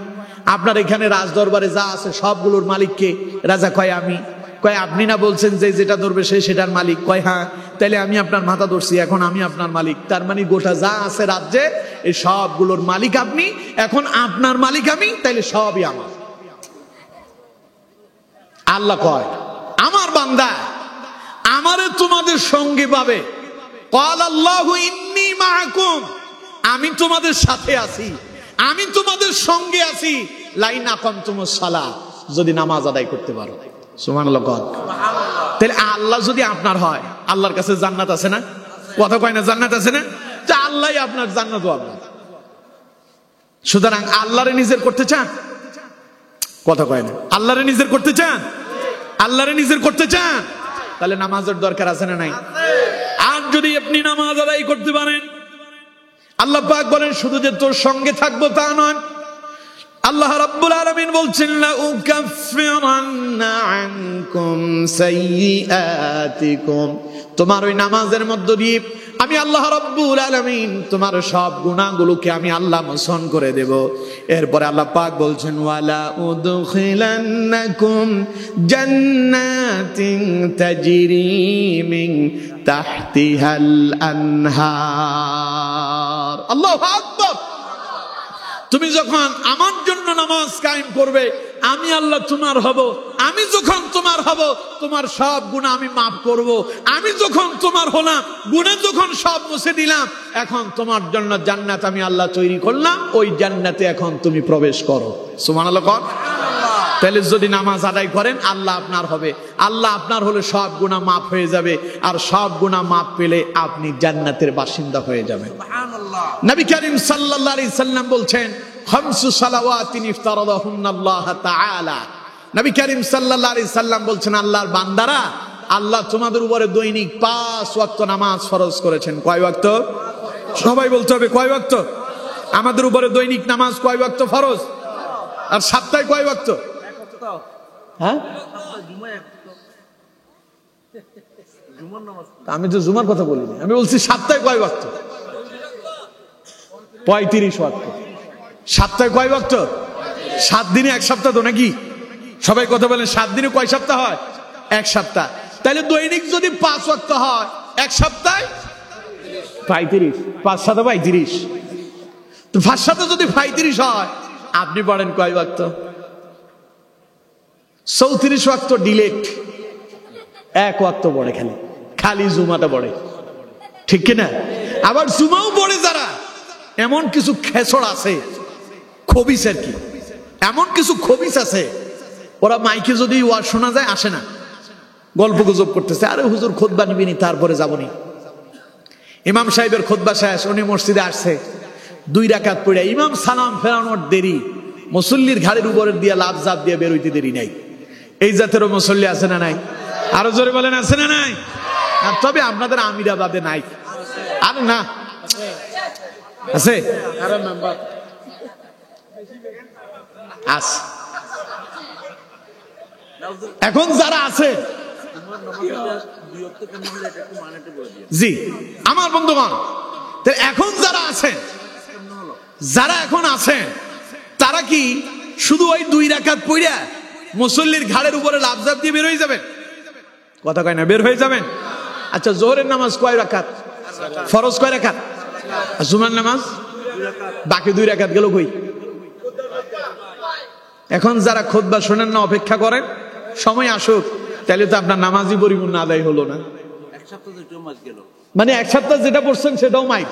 আপনার এখানে রাজ দরবারে যা আছে সবগুলোর মালিক কে? রাজা কয়, আমি। কয়, আপনি না বলছেন যে যেটা ধরবে সে সেটার মালিক? কয়, হ্যাঁ। তাইলে আমি আপনার মাথা ধরছি, এখন আমি আপনার মালিক। তার মানে গোটা যা আছে রাজ্যে এই সবগুলোর মালিক আপনি, এখন আপনার মালিক আমি, তাইলে সবই আমার। আল্লাহ কয়, আমার বান্দা আমারে তোমাদের সঙ্গে পাবে। ক্বাল আল্লাহু ইন্নী মাআকুম, আমি তোমাদের সাথে আছি, আমি তোমাদের সঙ্গে আছি। লাইন আকামতুমুস সালাহ, যদি নামাজ আদায় করতে পারো। সুবহানাল্লাহ। তাহলে আল্লাহ যদি আপনার হয়, আল্লাহর কাছে জান্নাত আছে না? কথা কয় না, জান্নাত আছে না? যে আল্লাহই আপনার, জান্নাতও আপনার। সুতরাং আল্লাহরে নিজের করতে চান? কথা কয় না, আল্লাহরে নিজের করতে চান? আল্লাহরে নিজের করতে চান? তাহলে নামাজের দরকার আছে না নাই? আর যদি আপনি নামাজ আদায় করতে পারেন, আল্লাহ পাক বলেন শুধু যে তোর সঙ্গে থাকবো তা নয়। আল্লাহ রাব্বুল আলামিন বলছেন, লা উকাফফিরান্না আনকুম সাইয়্যাতিকুম, তোমার ওই নামাজের মধ্য দিয়ে আমি আল্লাহ রাব্বুল আলামিন তোমার সব গুনাহগুলোকে আমি আল্লাহ মোচন করে দেব। এরপরে আল্লাহ পাক বলছেন, ওয়ালা উদখিলান্নাকুম জান্নাতিন তাজরি মিন তাহতিহাল আনহার। আল্লাহু আকবার। তুমি যখন আমার জন্য নামাজ কায়েম করবে, আমি আল্লাহ তোমার হব। আমি যখন তোমার হব, তোমার সব গুনাহ আমি মাফ করব। আমি যখন তোমার হলাম, গুনাহ যখন সব মুছে দিলাম, এখন তোমার জন্য জান্নাত আমি আল্লাহ তৈরি করলাম, ওই জান্নাতে এখন তুমি প্রবেশ করো। সুবহানাল্লাহ। তাহলে যদি নামাজ আদায় করেন, আল্লাহ আপনার হবে। আল্লাহ আপনার হলে সব গুনাহ মাফ হয়ে যাবে, আর সব গুনাহ মাফ পেলে আপনি জান্নাতের বাসিন্দা হয়ে যাবেন। নবী করিম সাল্লাল্লাহু আলাইহি সাল্লাম বলছেন, খামসু সালাওয়াতিন ইফতারাদাহুন্নাল্লাহ তাআলা। নবী করিম সাল্লাল্লাহু আলাইহি সাল্লাম বলছেন, আল্লাহর বান্দারা, আল্লাহ তোমাদের উপরে দৈনিক 5 ওয়াক্ত নামাজ ফরজ করেছেন। কয় ওয়াক্ত? সবাই বলতে হবে, কয় ওয়াক্ত? আমাদের উপরে দৈনিক নামাজ কয় ওয়াক্ত ফরজ? আর সপ্তাহে কয় ওয়াক্ত? হ্যাঁ, আমি তো জুমার কথা বলিনি, আমি বলছি সপ্তাহে কয় ওয়াক্ত? 35 ওয়াক্ত। সপ্তাহে কয় ওয়াক্ত? 7 দিনে 1 সপ্তাহ তো নাকি? সবাই কথা বলেন, 7 দিনে কয় সপ্তাহ হয়? 1 সপ্তাহ। তাহলে দৈনিক যদি 5 ওয়াক্ত হয়, 1 সপ্তাহে 35, 5 7 35। তো 5 7 যদি 35 হয়, আপনি পড়েন কয় ওয়াক্ত? 34 ওয়াক্ত ডিলেট, 1 ওয়াক্ত পড়ে খালি, খালি জুমাটা পড়ে, ঠিক কিনা? আবার জুমাও পড়ে যারা, এমন কিছু খেসড় আছে, খবিস আর কি, এমন কিছু খবিস আছে, ওরা মাইকে যদি ওয়াজ শোনা যায় আসে না, গল্প গুজব করতেছে, আরে হুজুর খুতবা নিবিনি, তারপরে যাবনি। ইমাম সাহেবের খুতবা শেষ, উনি মসজিদে আসছে, 2 রাকাত পড়ে ইমাম সালাম ফেরানোর দেরি, মুসল্লির ঘাড়ের উপরে দিয়ে লাভ জাপ দিয়ে বের হইতে দেরি নাই। এই জাতেরও মুসল্লি আছে না নাই? আরো জোরে বলেন, আছে না নাই? তবে আপনাদের আমিরাবাদে নাই। আর না আছে, এখন যারা আছে, জি আমার বন্ধুগণ, এখন যারা আছেন, যারা এখন আছেন, তারা কি শুধু ওই 2 রাকাত পড়া মুসল্লির ঘাড়ের উপরে লাফ ঝাপ দিয়ে বের হয়ে যাবেন? কথা কয় না, বের হয়ে যাবেন? আচ্ছা, জোহরের নামাজ কয় রাকাত? ফরজ কয় রাকাত? জুমার নামাজ বাকি 2 রাকাত গেল কই? এখন যারা খুতবা শোনেন না, অপেক্ষা করেন সময় আসুক, তাহলে তো আপনার নামাজই পরিপূর্ণ আদায় হলো না। মানে এক সপ্তাহ যেটা পড়ছেন সেটাও মাইক,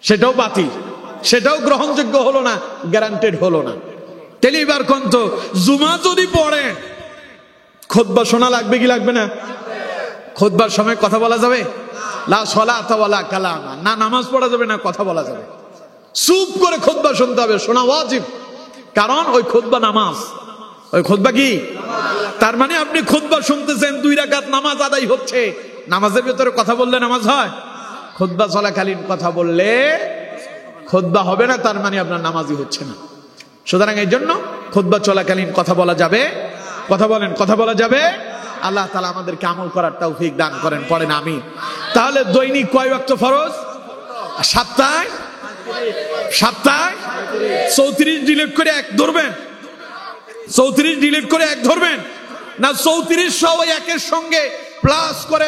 সেটাও বাতিল, সেটাও গ্রহণযোগ্য হলো না, গ্যারান্টেড হলো না। তাহলে এবার কোন তো জুমা যদি পড়েন, খুতবা শোনা লাগবে কি লাগবে না? খুতবার সময় কথা বলা যাবে? লা সলাতা ওয়ালা কালামা, না নামাজ পড়া যাবে না কথা বলা যাবে। চুপ করে খুতবা শুনতে হবে, শোনা ওয়াজিব। কারণ ওই খুতবা নামাজ, ওই খুতবা কি? তার মানে আপনি খুতবা শুনতেছেন, 2 রাকাত নামাজ আদায় হচ্ছে, নামাজের ভিতরে কথা বললে নামাজ হয়? খুতবা চলাকালীন কথা বললে খুতবা হবে না, তার মানে আপনার নামাজই হচ্ছে না। সুতরাং এই জন্য খুতবা চলাকালীন কথা বলা যাবে, কথা বলেন, কথা বলা যাবে। আল্লাহ তাআলা আমাদেরকে আমল করার তৌফিক দান করেন, পড়েন আমিন। তাহলে দৈনিক কয় ওয়াক্ত ফরজ? সপ্তাহে 34 ডিলিট করে 1 ধরবেন, 34 ডিলিট করে 1 ধরবেন না, 34 সহ একের সঙ্গে প্লাস করে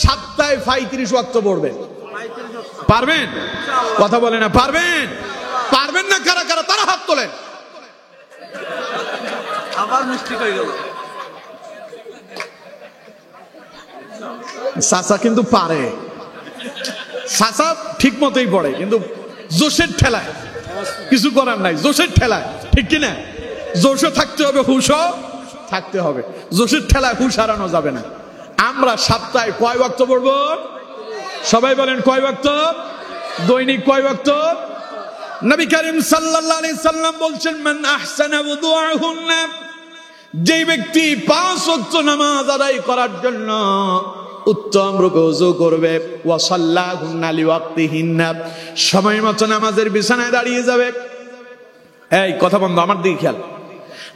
সপ্তাহে 35 ওয়াক্ত পড়বেন। পারবেন? কথা বলে না, পারবেন? পারবেন না কারা কারা, তারা হাত তোলেন। আবার মিস্টেক হয়ে গেল। চাচা কিন্তু পারে, চাচা ঠিক মতোই পড়ে, কিন্তু জোশের ঠেলায়, কিছু করার নাই, জোশের ঠেলায়, ঠিক কিনা? জোশও থাকতে হবে, হুশও থাকতে হবে, জোশের ঠেলায় হুশ হারানো যাবে না। আমরা সপ্তাহে কয় ওয়াক্ত পড়বো? সবাই বলেন কয় ওয়াক্ত? দৈনিক কয় ওয়াক্ত? নবী করিম সাল্লাল্লাহু আলাইহি সাল্লাম বলছেন, মান আহসানা wudu'ahunna, যে ব্যক্তি 5 ওয়াক্ত নামাজ আদায় করার জন্য উত্তম রূপে ওযু করবে, ওয়া সাল্লাহুন্না লিওয়াক্তিহিন্না, সময় মতো নামাজের বিছানায় দাঁড়িয়ে যাবে। এই কথা বন্ধ, আমার দিকে খেয়াল।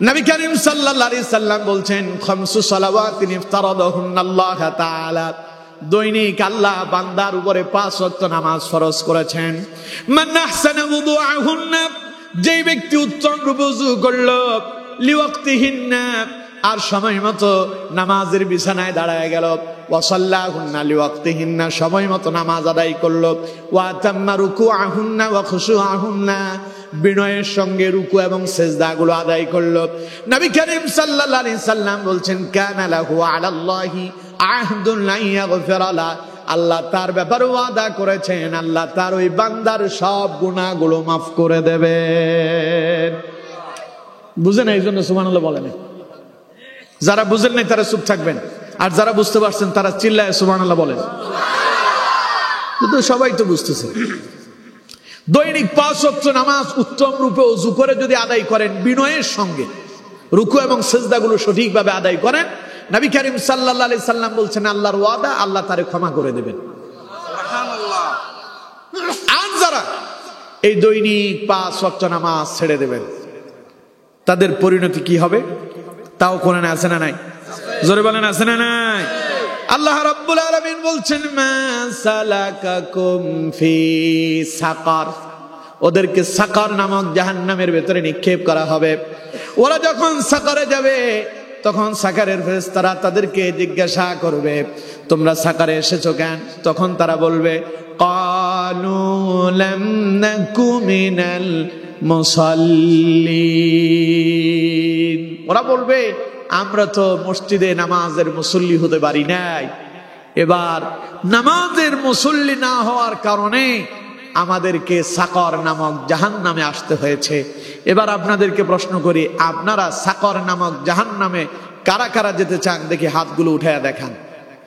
নবী করিম সাল্লাল্লাহু আলাইহি সাল্লাম বলছেন, খামসু সালাওয়াতিন ইফতারাদাহুন্না আল্লাহ তাআলা, দৈনিক আল্লাহ বান্দার উপরে 5 ওয়াক্ত নামাজ ফরজ করেছেন। মান আহসানা wudu'ahunna, যে ব্যক্তি উত্তম রূপে ওযু করলো, লিওয়াক্তিহিন্না, আর সময় মতো নামাজের বিছানায় দাঁড়ায় গেল, ওয়া সাল্লাহুন্না লিওয়াক্তিহিন্না, সময় মতো নামাজ আদায় করলো, ওয়া তাম্মা রুকুআহুন্না ওয়া খুশুআহুন্না, বিনয়ের সঙ্গে রুকু এবং সিজদাগুলো আদায় করলো। নবী করিম সাল্লাল্লাহু আলাইহি সাল্লাম বলছেন, কানা লাহু আলাল্লাহি আহদুন লা ইয়াগফিরা লা, আল্লাহ তার ব্যাপারে ওয়াদা করেছেন, আল্লাহ তার ওই বান্দার সব গুনাহগুলো মাফ করে দেবেন। বুঝেন? এই জন্য সুবহানাল্লাহ বলেন। যারা বুঝেন নাই তারা চুপ থাকবেন, আর যারা বুঝতে পারছেন তারা চিল্লায় সুবহানাল্লাহ বলেন। কিন্তু সবাই তো বুঝতেছে। দৈনিক 5 ওয়াক্ত নামাজ উত্তম রূপে ওযু করে যদি আদায় করেন, বিনয়ের সঙ্গে রুকু এবং সিজদাগুলো সঠিকভাবে আদায় করেন, নবী করিম সাল্লাল্লাহু আলাইহি সাল্লাম বলছেন, আল্লাহর ওয়াদা, আল্লাহ তারে ক্ষমা করে দেবেন। সুবহানাল্লাহ। আর যারা এই দৈনিক 5 ওয়াক্ত নামাজ ছেড়ে দেবেন, তাদের পরিণতি কি হবে? তাও কোরআনে আছে না নাই? জোরে বলেন, আছে না নাই? আল্লাহ রাব্বুল আলামিন বলছেন, মা সালাকাকুম ফি সাকার, ওদেরকে সাকার নামক জাহান্নামের ভেতরে নিক্ষেপ করা হবে। ওরা যখন সাকারে যাবে, তখন সাকারের ফেরেশতারা তাদেরকে জিজ্ঞাসা করবে, তোমরা সাকারে এসেছো কেন? তখন তারা বলবে, ক্বালু লাম নাকু মিনাল মুসাল্লিন, ওরা বলবে, আমরা তো মসজিদে নামাজের মুসল্লি হতে পারি নাই। এবার নামাজের মুসল্লি না হওয়ার কারণে আমাদেরকে সাকর নামক জাহান্নামে আসতে হয়েছে। এবার আপনাদেরকে প্রশ্ন করি, আপনারা সাকর নামক জাহান্নামে কারা কারা যেতে চান? দেখি হাতগুলো উঠায়া দেখান।